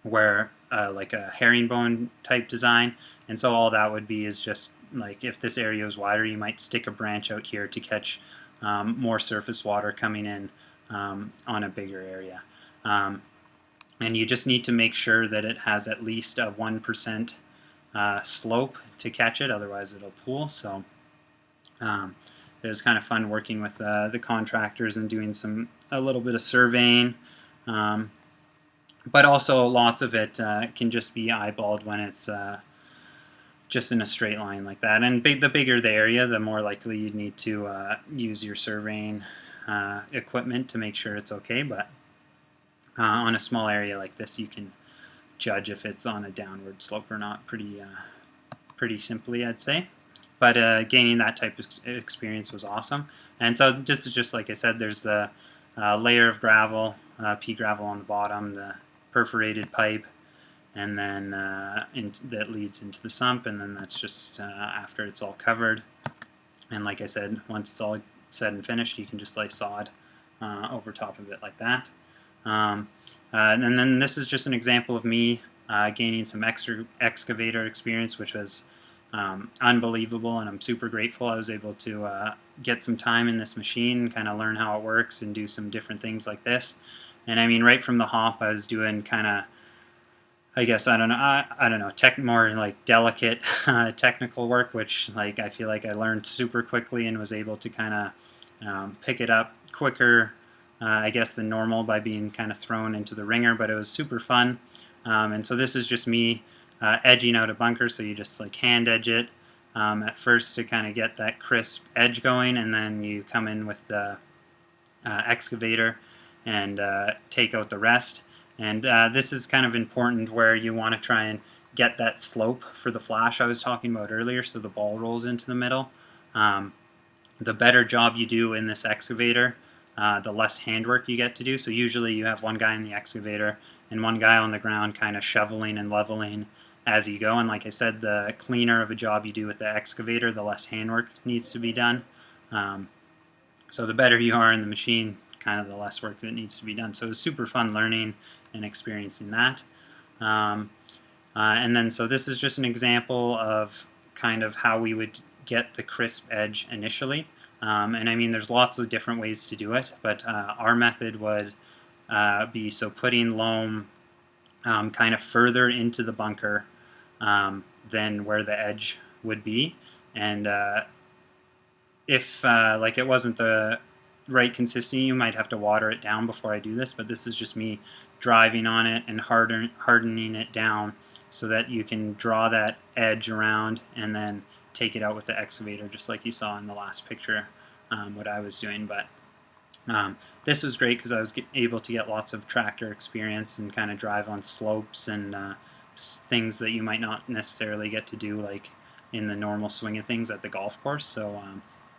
where like a herringbone type design. And so all that would be is just like, if this area is wider, you might stick a branch out here to catch more surface water coming in on a bigger area. And you just need to make sure that it has at least a 1% slope to catch it, otherwise it'll pool. So it was kind of fun working with the contractors and doing a little bit of surveying. But also lots of it can just be eyeballed when it's just in a straight line like that. And the bigger the area, the more likely you'd need to use your surveying equipment to make sure it's okay. But on a small area like this, you can judge if it's on a downward slope or not pretty simply, I'd say. But gaining that type of experience was awesome. And so just like I said, there's the layer of gravel, pea gravel on the bottom, the perforated pipe, and then that leads into the sump, and then that's just after it's all covered. And like I said, once it's all said and finished, you can just lay sod over top of it like that. And then this is just an example of me gaining some extra excavator experience, which was unbelievable, and I'm super grateful I was able to get some time in this machine, kind of learn how it works and do some different things like this. And I mean, right from the hop, I was doing kind of, I guess, I don't know, more like delicate technical work, which like I feel like I learned super quickly and was able to kind of pick it up quicker, I guess, than normal by being kind of thrown into the ringer. But it was super fun. And so this is just me edging out a bunker. So you just like hand edge it at first to kind of get that crisp edge going, and then you come in with the excavator and take out the rest. And this is kind of important where you want to try and get that slope for the flash I was talking about earlier, so the ball rolls into the middle. The better job you do in this excavator, the less handwork you get to do. So usually you have one guy in the excavator and one guy on the ground kind of shoveling and leveling as you go. And like I said, the cleaner of a job you do with the excavator, the less handwork needs to be done. So the better you are in the machine, kind of the less work that needs to be done. So it was super fun learning and experiencing that. And then so this is just an example of kind of how we would get the crisp edge initially. And I mean, there's lots of different ways to do it, but our method would be so putting loam kind of further into the bunker than where the edge would be. And if like it wasn't the right consistency. You might have to water it down before I do this, but this is just me driving on it and hardening it down so that you can draw that edge around and then take it out with the excavator, just like you saw in the last picture, what I was doing. But this was great because I was able to get lots of tractor experience and kind of drive on slopes and things that you might not necessarily get to do like in the normal swing of things at the golf course. So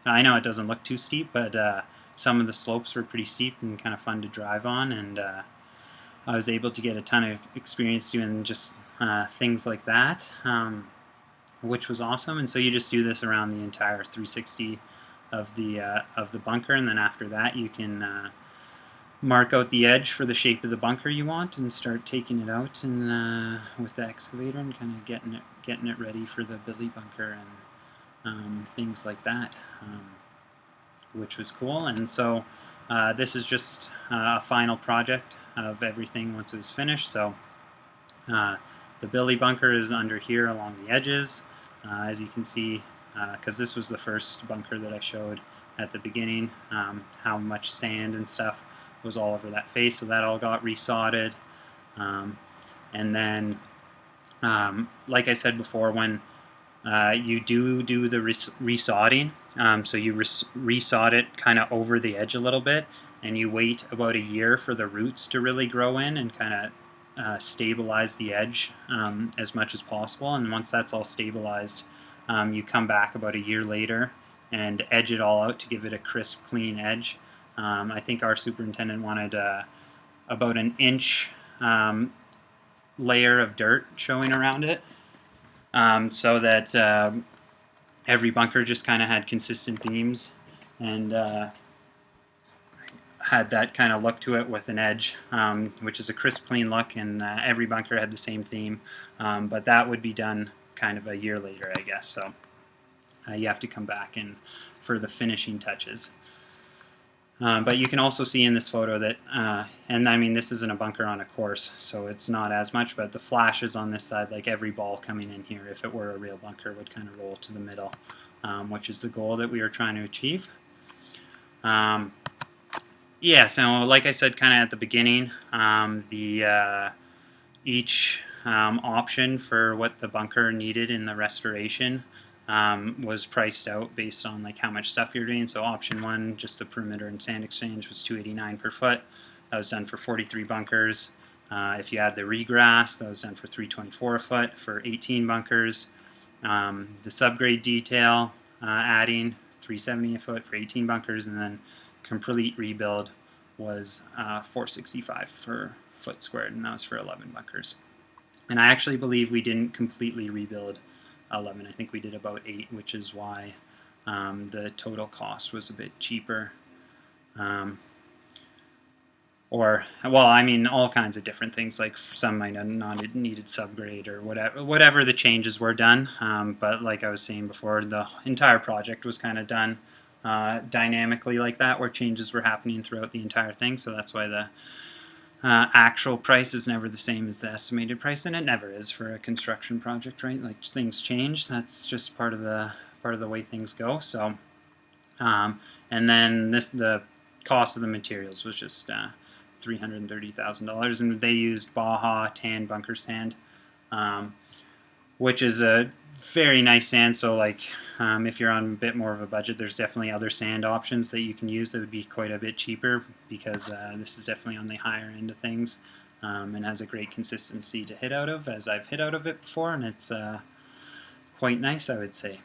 I know it doesn't look too steep, but some of the slopes were pretty steep and kind of fun to drive on, and I was able to get a ton of experience doing just things like that, which was awesome. And so you just do this around the entire 360 of the bunker, and then after that you can mark out the edge for the shape of the bunker you want and start taking it out and with the excavator and kind of getting it ready for the billy bunker and things like that, which was cool. And so this is just a final project of everything once it was finished. So the billy bunker is under here along the edges, as you can see, because this was the first bunker that I showed at the beginning, how much sand and stuff was all over that face, so that all got resodded. And then, like I said before, when you do the resodding, so you resod it kind of over the edge a little bit, and you wait about a year for the roots to really grow in and kind of stabilize the edge as much as possible. And once that's all stabilized, you come back about a year later and edge it all out to give it a crisp, clean edge. I think our superintendent wanted about an inch layer of dirt showing around it, so that every bunker just kind of had consistent themes and had that kind of look to it with an edge, which is a crisp, clean look, and every bunker had the same theme, but that would be done kind of a year later, I guess. So you have to come back and for the finishing touches. But you can also see in this photo that, and I mean, this isn't a bunker on a course, so it's not as much, but the flashes on this side, like every ball coming in here, if it were a real bunker, would kind of roll to the middle, which is the goal that we are trying to achieve. Yeah, so like I said kind of at the beginning, each option for what the bunker needed in the restoration was priced out based on like how much stuff you're doing. So option 1, just the perimeter and sand exchange, was $289 per foot. That was done for 43 bunkers. If you add the regrass, that was done for $324 a foot for 18 bunkers. The subgrade detail adding $370 a foot for 18 bunkers, and then complete rebuild was $465 per foot squared, and that was for 11 bunkers. And I actually believe we didn't completely rebuild 11. I think we did about 8, which is why the total cost was a bit cheaper. Or, well, I mean, all kinds of different things, like some might have not needed subgrade or whatever the changes were done. But like I was saying before, the entire project was kind of done dynamically like that, where changes were happening throughout the entire thing. So that's why the actual price is never the same as the estimated price, and it never is for a construction project, right? Like, things change. That's just part of the way things go. So, and then the cost of the materials was just $330,000, and they used Baja tan bunker sand, which is a very nice sand. So like, if you're on a bit more of a budget, there's definitely other sand options that you can use that would be quite a bit cheaper, because this is definitely on the higher end of things, and has a great consistency to hit out of, as I've hit out of it before, and it's quite nice, I would say.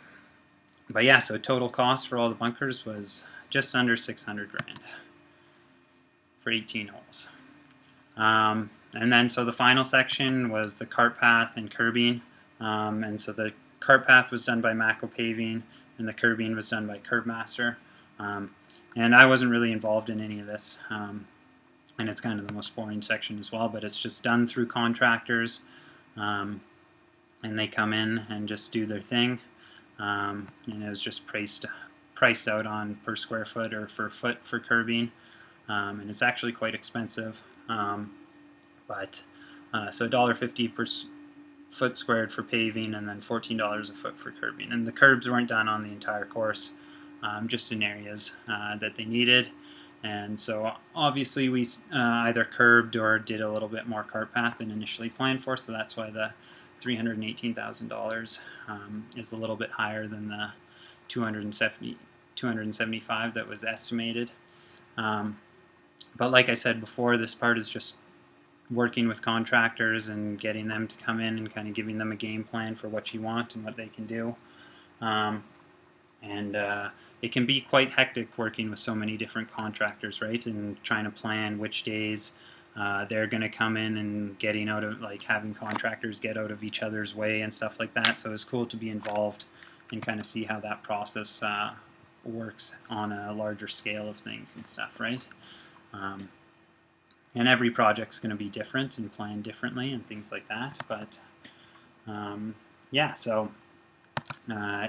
But yeah, so total cost for all the bunkers was just under $600 grand for 18 holes. And then so the final section was the cart path and curbing. And so the cart path was done by Mako Paving, and the curbing was done by Curbmaster. And I wasn't really involved in any of this. And it's kind of the most boring section as well, but it's just done through contractors. And they come in and just do their thing. And it was just priced out on per square foot or per foot for curbing. And it's actually quite expensive. But so $1.50 per foot squared for paving, and then $14 a foot for curbing. And the curbs weren't done on the entire course. just in areas that they needed. And so obviously we either curbed or did a little bit more cart path than initially planned for, so that's why the $318,000 is a little bit higher than the 275 that was estimated. But like I said before, this part is just working with contractors and getting them to come in and kind of giving them a game plan for what you want and what they can do. It can be quite hectic working with so many different contractors, right? And trying to plan which days they're going to come in and getting out of, like, having contractors get out of each other's way and stuff like that. So it's cool to be involved and kind of see how that process works on a larger scale of things and stuff, right? And every project's going to be different and planned differently and things like that. But yeah, so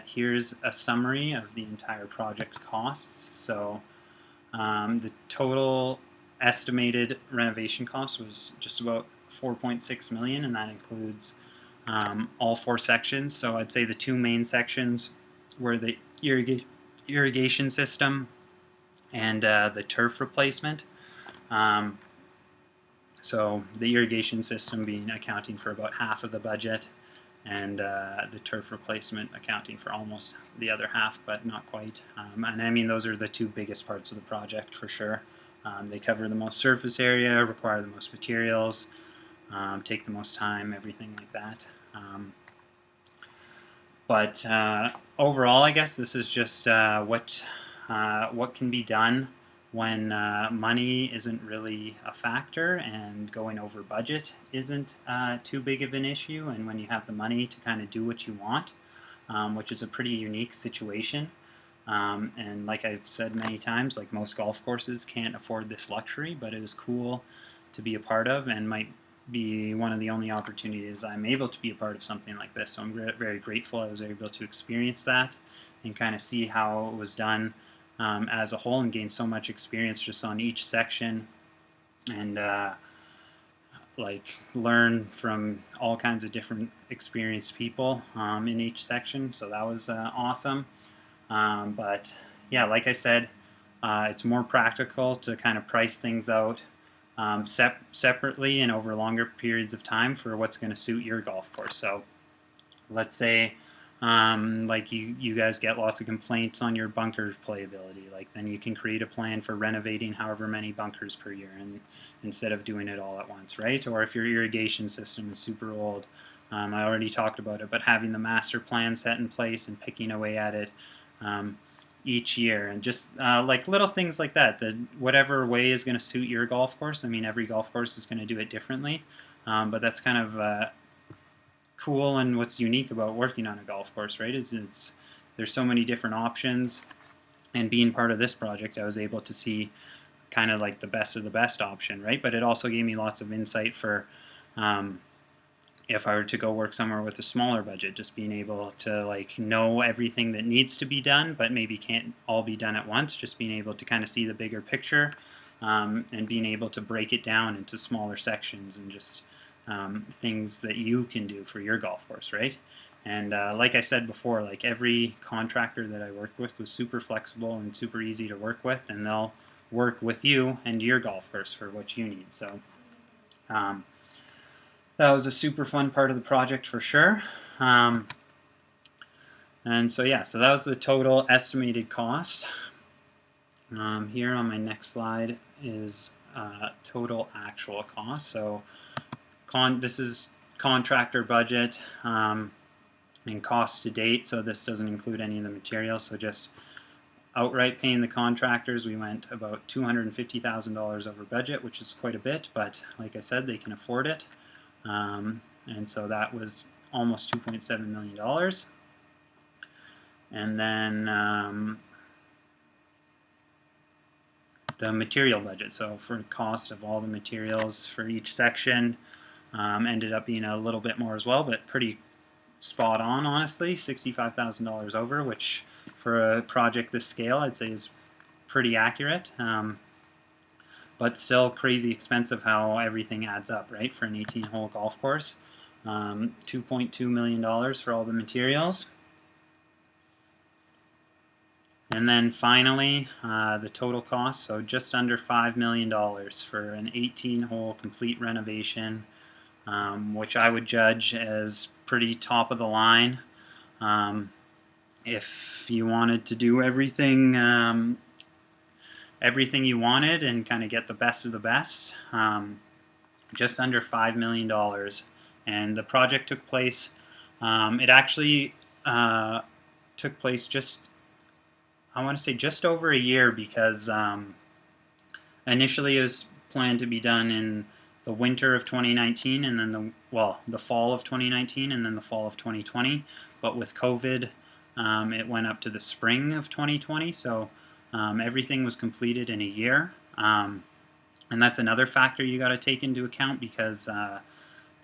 here's a summary of the entire project costs. So the total estimated renovation cost was just about $4.6 million, and that includes all 4 sections. So I'd say the 2 main sections were the irrigation system and the turf replacement. So the irrigation system being accounting for about half of the budget, and the turf replacement accounting for almost the other half, but not quite. And I mean, those are the 2 biggest parts of the project for sure. They cover the most surface area, require the most materials, take the most time, everything like that. But overall, I guess this is just what can be done when money isn't really a factor and going over budget isn't too big of an issue, and when you have the money to kind of do what you want, which is a pretty unique situation. And like I've said many times, like, most golf courses can't afford this luxury, but it is cool to be a part of, and might be one of the only opportunities I'm able to be a part of something like this. So I'm very grateful I was able to experience that and kind of see how it was done as a whole, and gain so much experience just on each section, and like, learn from all kinds of different experienced people in each section. So that was awesome. But yeah, like I said, it's more practical to kind of price things out separately and over longer periods of time for what's going to suit your golf course. So let's say like you guys get lots of complaints on your bunker playability, like, then you can create a plan for renovating however many bunkers per year, and instead of doing it all at once, right? Or if your irrigation system is super old, I already talked about it, but having the master plan set in place and picking away at it each year, and just like little things like that, that whatever way is going to suit your golf course. I mean, every golf course is going to do it differently, but that's kind of cool, and what's unique about working on a golf course, right, is there's so many different options, and being part of this project I was able to see kind of like the best of the best option, right? But it also gave me lots of insight for if I were to go work somewhere with a smaller budget, just being able to, like, know everything that needs to be done but maybe can't all be done at once, just being able to kind of see the bigger picture, and being able to break it down into smaller sections, and just things that you can do for your golf course, right? And like I said before, like, every contractor that I worked with was super flexible and super easy to work with, and they'll work with you and your golf course for what you need. So that was a super fun part of the project for sure. And so yeah, so that was the total estimated cost. Here on my next slide is total actual cost. So this is contractor budget and cost to date, so this doesn't include any of the materials. So just outright paying the contractors, we went about $250,000 over budget, which is quite a bit, but like I said, they can afford it. And so that was almost $2.7 million. And then the material budget, so for cost of all the materials for each section, ended up being a little bit more as well, but pretty spot on, honestly. $65,000 over, which for a project this scale I'd say is pretty accurate, but still crazy expensive how everything adds up, right, for an 18-hole golf course. $2.2 million for all the materials. And then finally, the total cost, so just under $5 million for an 18-hole complete renovation, which I would judge as pretty top of the line. If you wanted to do everything you wanted and kind of get the best of the best, just under $5 million. And the project took place, it actually took place just, I want to say just over a year, because initially it was planned to be done in the winter of 2019, and then the fall of 2019, and then the fall of 2020. But with COVID, it went up to the spring of 2020. So everything was completed in a year. And that's another factor you got to take into account, because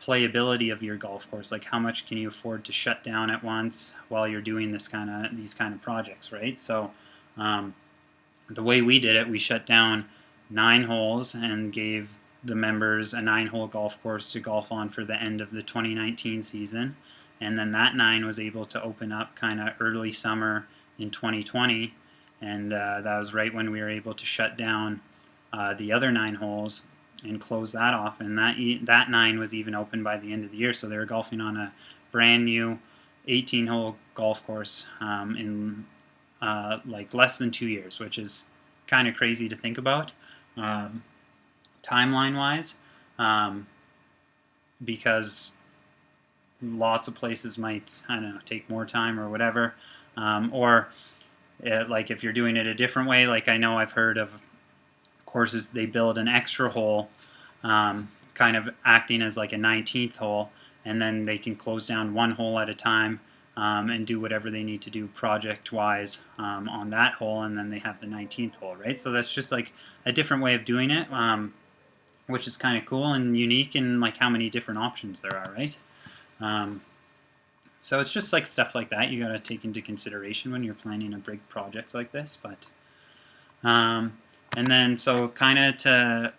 playability of your golf course, like how much can you afford to shut down at once while you're doing these kind of projects, right? So the way we did it, we shut down 9 holes and gave the members a 9-hole golf course to golf on for the end of the 2019 season, and then that 9 was able to open up kind of early summer in 2020, and that was right when we were able to shut down the other 9 holes and close that off, and that 9 was even open by the end of the year, so they were golfing on a brand new 18-hole golf course in like less than 2 years, which is kind of crazy to think about timeline-wise, because lots of places might, I don't know, take more time or whatever, or like if you're doing it a different way, like I know I've heard of courses they build an extra hole, kind of acting as like a 19th hole, and then they can close down 1 hole at a time and do whatever they need to do project-wise on that hole, and then they have the 19th hole, right? So that's just like a different way of doing it, which is kind of cool and unique in like how many different options there are, right? So it's just like stuff like that you got to take into consideration when you're planning a big project like this. But and then so kind of to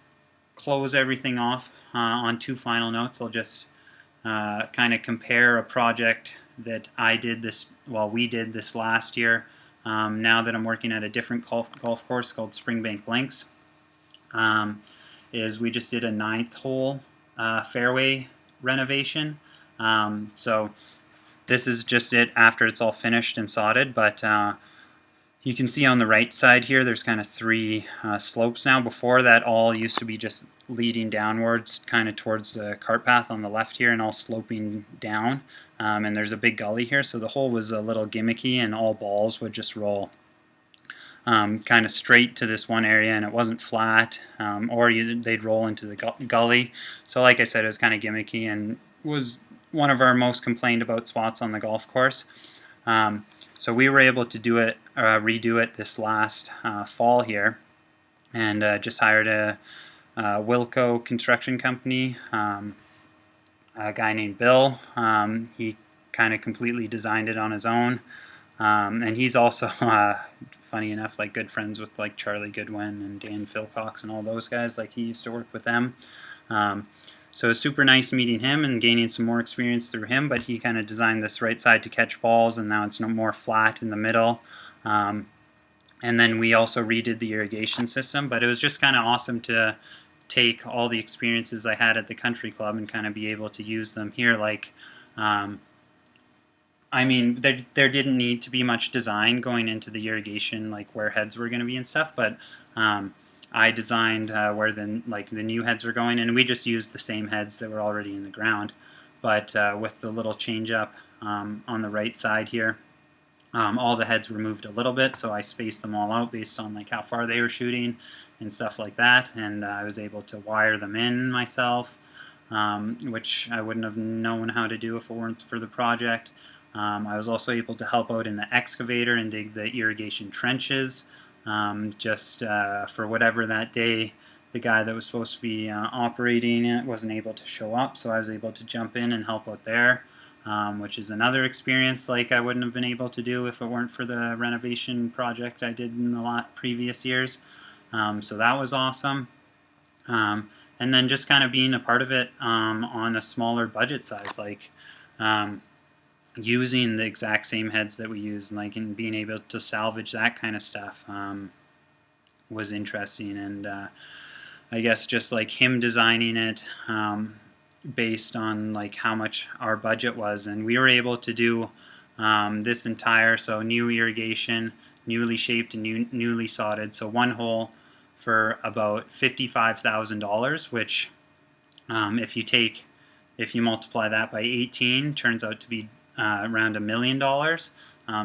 close everything off on 2 final notes, I'll just kind of compare a project that we did this last year. Now that I'm working at a different golf course called Springbank Links, is we just did a 9th hole fairway renovation. So this is just it after it's all finished and sodded, but you can see on the right side here there's kind of 3 slopes now. Before that, all used to be just leading downwards kind of towards the cart path on the left here and all sloping down, and there's a big gully here, so the hole was a little gimmicky and all balls would just roll kind of straight to this one area, and it wasn't flat, or they'd roll into the gully. So like I said, it was kind of gimmicky and was one of our most complained about spots on the golf course. So we were able to redo it this last fall here, and just hired a Wilco construction company, a guy named Bill. He kind of completely designed it on his own, and he's also funny enough like good friends with like Charlie Goodwin and Dan Philcox and all those guys. Like he used to work with them. So it was super nice meeting him and gaining some more experience through him, but he kind of designed this right side to catch balls, and now it's no more flat in the middle. And then we also redid the irrigation system, but it was just kind of awesome to take all the experiences I had at the country club and kind of be able to use them here. Like, I mean, there didn't need to be much design going into the irrigation, like where heads were going to be and stuff, but I designed where the new heads are going, and we just used the same heads that were already in the ground, but with the little change up on the right side here, all the heads were moved a little bit, so I spaced them all out based on like how far they were shooting and stuff like that, and I was able to wire them in myself, which I wouldn't have known how to do if it weren't for the project. I was also able to help out in the excavator and dig the irrigation trenches. Just for whatever that day the guy that was supposed to be operating it wasn't able to show up, so I was able to jump in and help out there, which is another experience like I wouldn't have been able to do if it weren't for the renovation project I did in the previous years. So that was awesome. And then just kind of being a part of it on a smaller budget size, like using the exact same heads that we use, like, and being able to salvage that kind of stuff was interesting. And I guess just like him designing it based on like how much our budget was, and we were able to do this entire, so new irrigation, newly shaped and newly sodded, so one hole for about $55,000, which if you multiply that by 18, turns out to be around $1 million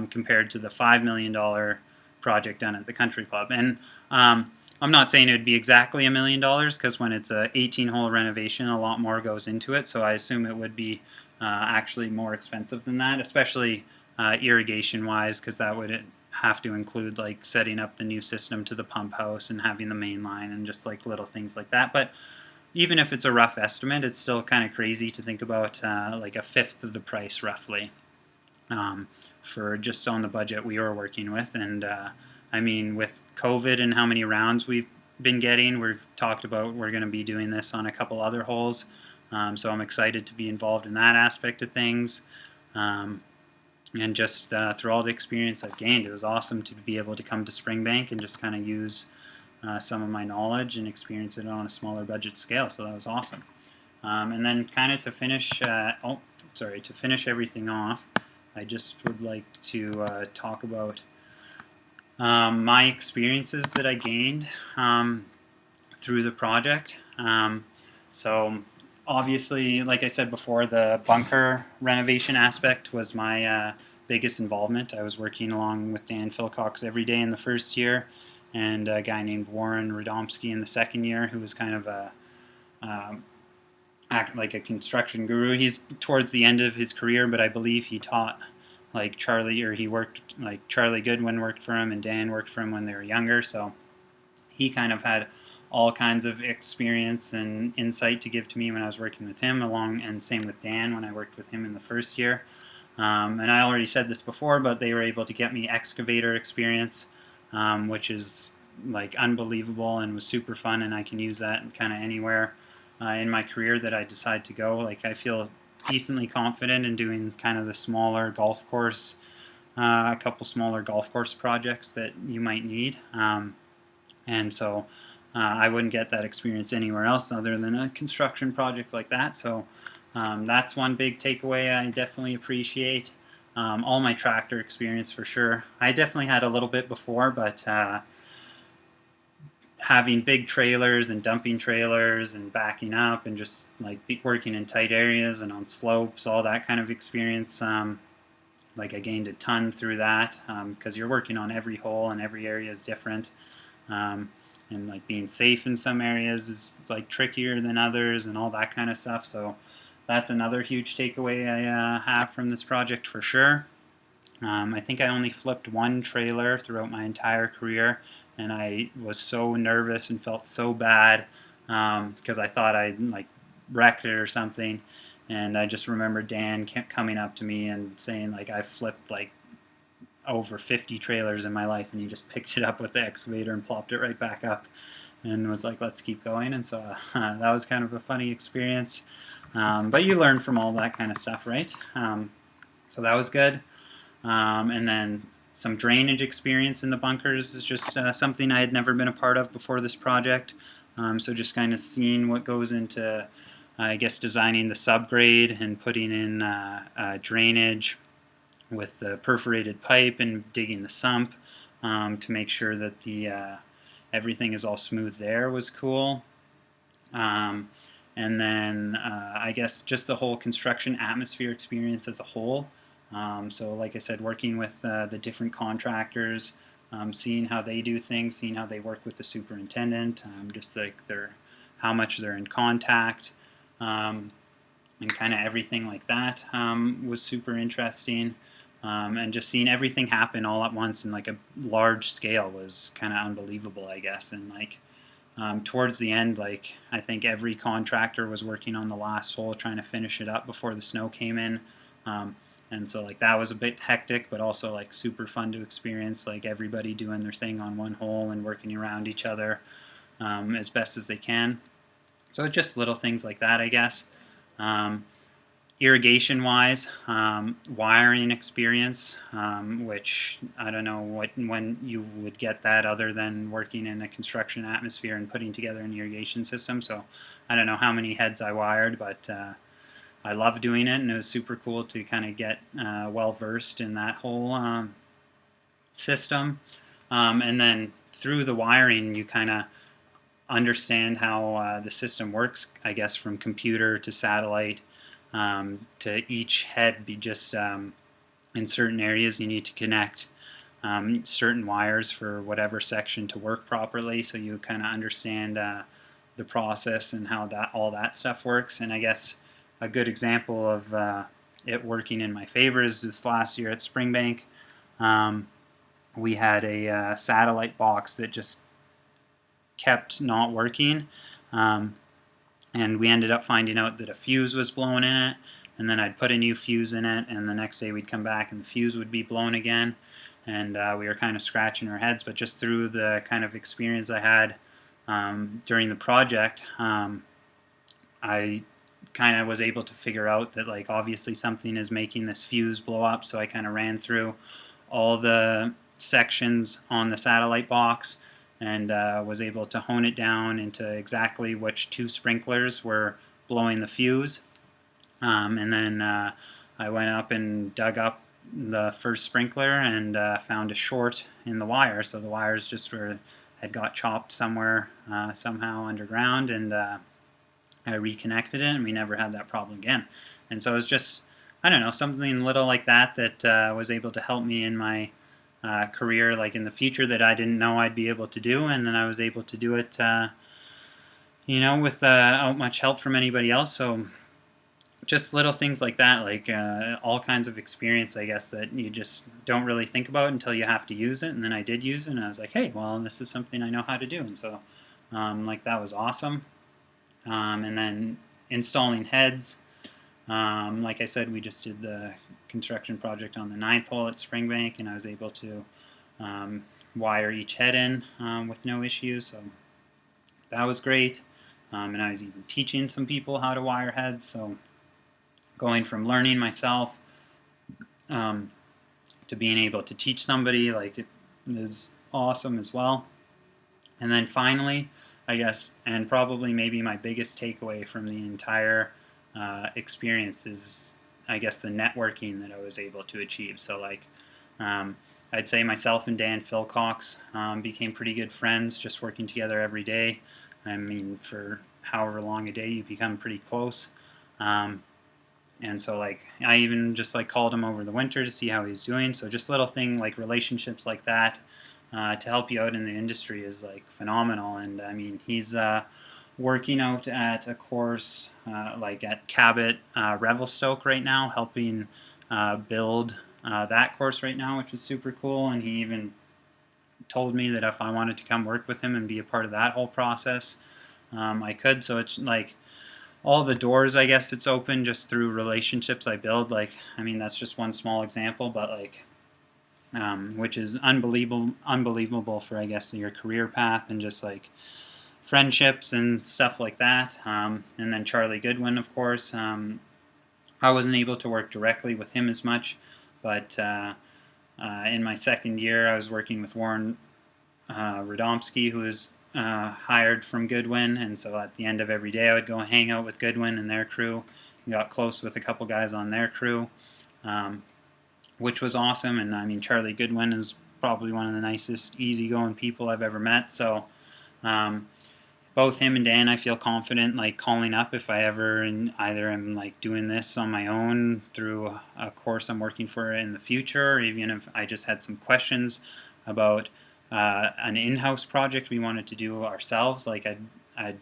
compared to the $5 million project done at the country club. And I'm not saying it would be exactly $1 million, because when it's a 18-hole renovation, a lot more goes into it. So I assume it would be actually more expensive than that, especially irrigation-wise, because that would have to include like setting up the new system to the pump house and having the main line and just like little things like that. But even if it's a rough estimate, it's still kind of crazy to think about like a fifth of the price roughly for just on the budget we were working with. And I mean, with COVID and how many rounds we've been getting, we've talked about we're going to be doing this on a couple other holes. So I'm excited to be involved in that aspect of things. And just through all the experience I've gained, it was awesome to be able to come to Springbank and just kind of use some of my knowledge and experience it on a smaller budget scale. So that was awesome. And then kind of to finish, to finish everything off, I just would like to talk about my experiences that I gained through the project. So obviously, like I said before, the bunker renovation aspect was my biggest involvement. I was working along with Dan Philcox every day in the first year, and a guy named Warren Radomski in the second year, who was kind of like a construction guru. He's towards the end of his career, but I believe he taught like Charlie, or he worked, like Charlie Goodwin worked for him and Dan worked for him when they were younger. So he kind of had all kinds of experience and insight to give to me when I was working with him, and same with Dan when I worked with him in the first year. And I already said this before, but they were able to get me excavator experience, which is like unbelievable and was super fun, and I can use that kind of anywhere in my career that I decide to go. Like, I feel decently confident in doing kind of the smaller golf course, a couple smaller golf course projects that you might need. And so I wouldn't get that experience anywhere else other than a construction project like that. So that's one big takeaway I definitely appreciate. All my tractor experience for sure. I definitely had a little bit before, but having big trailers and dumping trailers and backing up and just like working in tight areas and on slopes, all that kind of experience, like I gained a ton through that, because you're working on every hole and every area is different. And like being safe in some areas is like trickier than others and all that kind of stuff. So that's another huge takeaway I have from this project for sure. I think I only flipped one trailer throughout my entire career, and I was so nervous and felt so bad because I thought I'd like wrecked it or something. And I just remember Dan coming up to me and saying like, I flipped like over 50 trailers in my life, and he just picked it up with the excavator and plopped it right back up and was like, let's keep going. And so that was kind of a funny experience, but you learn from all that kind of stuff, right? So that was good. And then some drainage experience in the bunkers is just something I had never been a part of before this project. So just kind of seeing what goes into, I guess, designing the subgrade and putting in drainage with the perforated pipe and digging the sump to make sure that the everything is all smooth there was cool. And then I guess just the whole construction atmosphere experience as a whole. So like I said, working with the different contractors, seeing how they do things, seeing how they work with the superintendent, just like how much they're in contact, and kind of everything like that was super interesting. And just seeing everything happen all at once in like a large scale was kind of unbelievable, I guess. And like towards the end, like I think every contractor was working on the last hole trying to finish it up before the snow came in. And so like that was a bit hectic, but also like super fun to experience, like everybody doing their thing on one hole and working around each other as best as they can. So just little things like that, I guess. irrigation wise, wiring experience, which I don't know when you would get that other than working in a construction atmosphere and putting together an irrigation system. So I don't know how many heads I wired, but I love doing it, and it was super cool to kind of get well versed in that whole system. And then through the wiring, you kind of understand how the system works, I guess, from computer to satellite, to each head be just in certain areas you need to connect certain wires for whatever section to work properly, so you kind of understand the process and how that all that stuff works. And I guess a good example of it working in my favor is this last year at Springbank. We had a satellite box that just kept not working, and we ended up finding out that a fuse was blown in it, and then I'd put a new fuse in it, and the next day we'd come back and the fuse would be blown again, and we were kind of scratching our heads. But just through the kind of experience I had during the project, I kind of was able to figure out that, like, obviously something is making this fuse blow up. So I kind of ran through all the sections on the satellite box and was able to hone it down into exactly which two sprinklers were blowing the fuse. And then I went up and dug up the first sprinkler and found a short in the wire. So the wires just had got chopped somewhere somehow underground, and I reconnected it, and we never had that problem again. And so it was just, I don't know, something little like that that was able to help me in my career, like in the future, that I didn't know I'd be able to do, and then I was able to do it, without much help from anybody else. So just little things like that, like all kinds of experience, I guess, that you just don't really think about until you have to use it. And then I did use it, and I was like, hey, well, this is something I know how to do. And so like, that was awesome. And then installing heads, like I said, we just did the construction project on the 9th hole at Springbank, and I was able to wire each head in with no issues, so that was great. And I was even teaching some people how to wire heads, so going from learning myself to being able to teach somebody, like, it is awesome as well. And then finally, I guess, and probably maybe my biggest takeaway from the entire experience is, I guess, the networking that I was able to achieve. So, like, I'd say myself and Dan Philcox became pretty good friends, just working together every day. I mean, for however long a day, you become pretty close. And so, like, I even just, like, called him over the winter to see how he's doing. So just little thing, like relationships like that, to help you out in the industry is, like, phenomenal. And I mean, he's working out at a course like at Cabot Revelstoke right now, helping build that course right now, which is super cool. And he even told me that if I wanted to come work with him and be a part of that whole process, I could. So it's like all the doors, I guess, it's open just through relationships I build. Like, I mean, that's just one small example, but like, which is unbelievable for, I guess, your career path and just like friendships and stuff like that. And then Charlie Goodwin, of course. I wasn't able to work directly with him as much, but in my second year, I was working with Warren Radomski, who was hired from Goodwin, and so at the end of every day, I would go hang out with Goodwin and their crew. And got close with a couple guys on their crew, which was awesome. And I mean, Charlie Goodwin is probably one of the nicest, easygoing people I've ever met. So both him and Dan, I feel confident, like, calling up if I ever either am, like, doing this on my own through a course I'm working for in the future, or even if I just had some questions about an in-house project we wanted to do ourselves. Like, I'd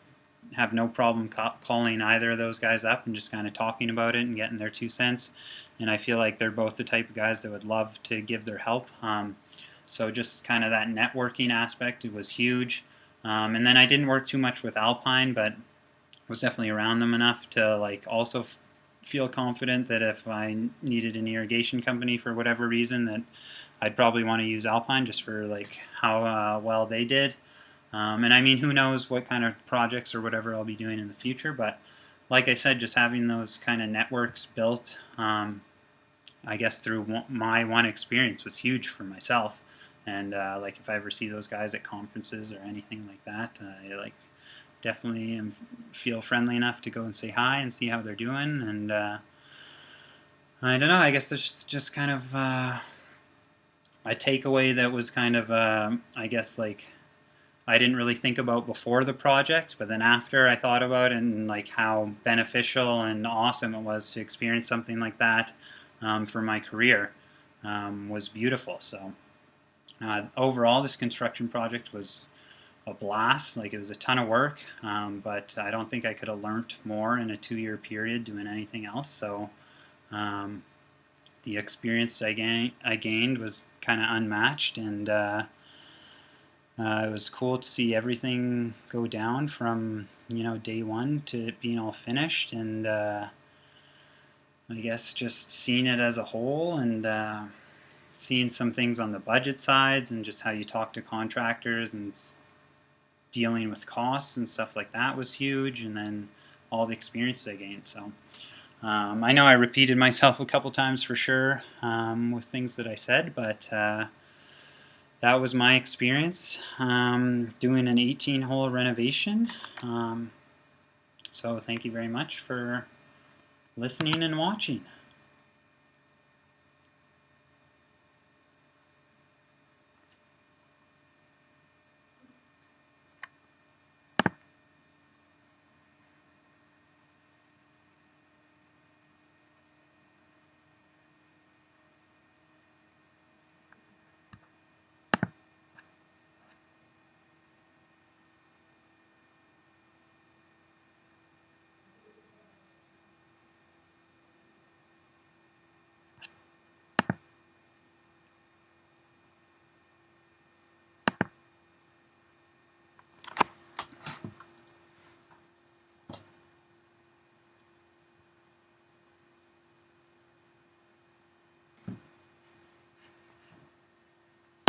have no problem calling either of those guys up and just kind of talking about it and getting their 2 cents. And I feel like they're both the type of guys that would love to give their help. So just kind of that networking aspect, it was huge. And then I didn't work too much with Alpine, but was definitely around them enough to, like, also feel confident that if I needed an irrigation company for whatever reason, that I'd probably want to use Alpine just for, like, how well they did. And I mean, who knows what kind of projects or whatever I'll be doing in the future, but like I said, just having those kind of networks built, I guess through my one experience was huge for myself. And like if I ever see those guys at conferences or anything like that, I like definitely feel friendly enough to go and say hi and see how they're doing. And I don't know. I guess it's just kind of a takeaway that was kind of I guess like I didn't really think about before the project, but then after I thought about it and like how beneficial and awesome it was to experience something like that for my career was beautiful. So overall, this construction project was a blast. Like it was a ton of work, but I don't think I could have learned more in a 2-year period doing anything else. So the experience I gained was kind of unmatched, and it was cool to see everything go down from day one to it being all finished, and I guess just seeing it as a whole, and seeing some things on the budget sides and just how you talk to contractors and dealing with costs and stuff like that was huge, and then all the experience I gained. So I know I repeated myself a couple times for sure with things that I said, but that was my experience doing an 18-hole renovation. So thank you very much for listening and watching.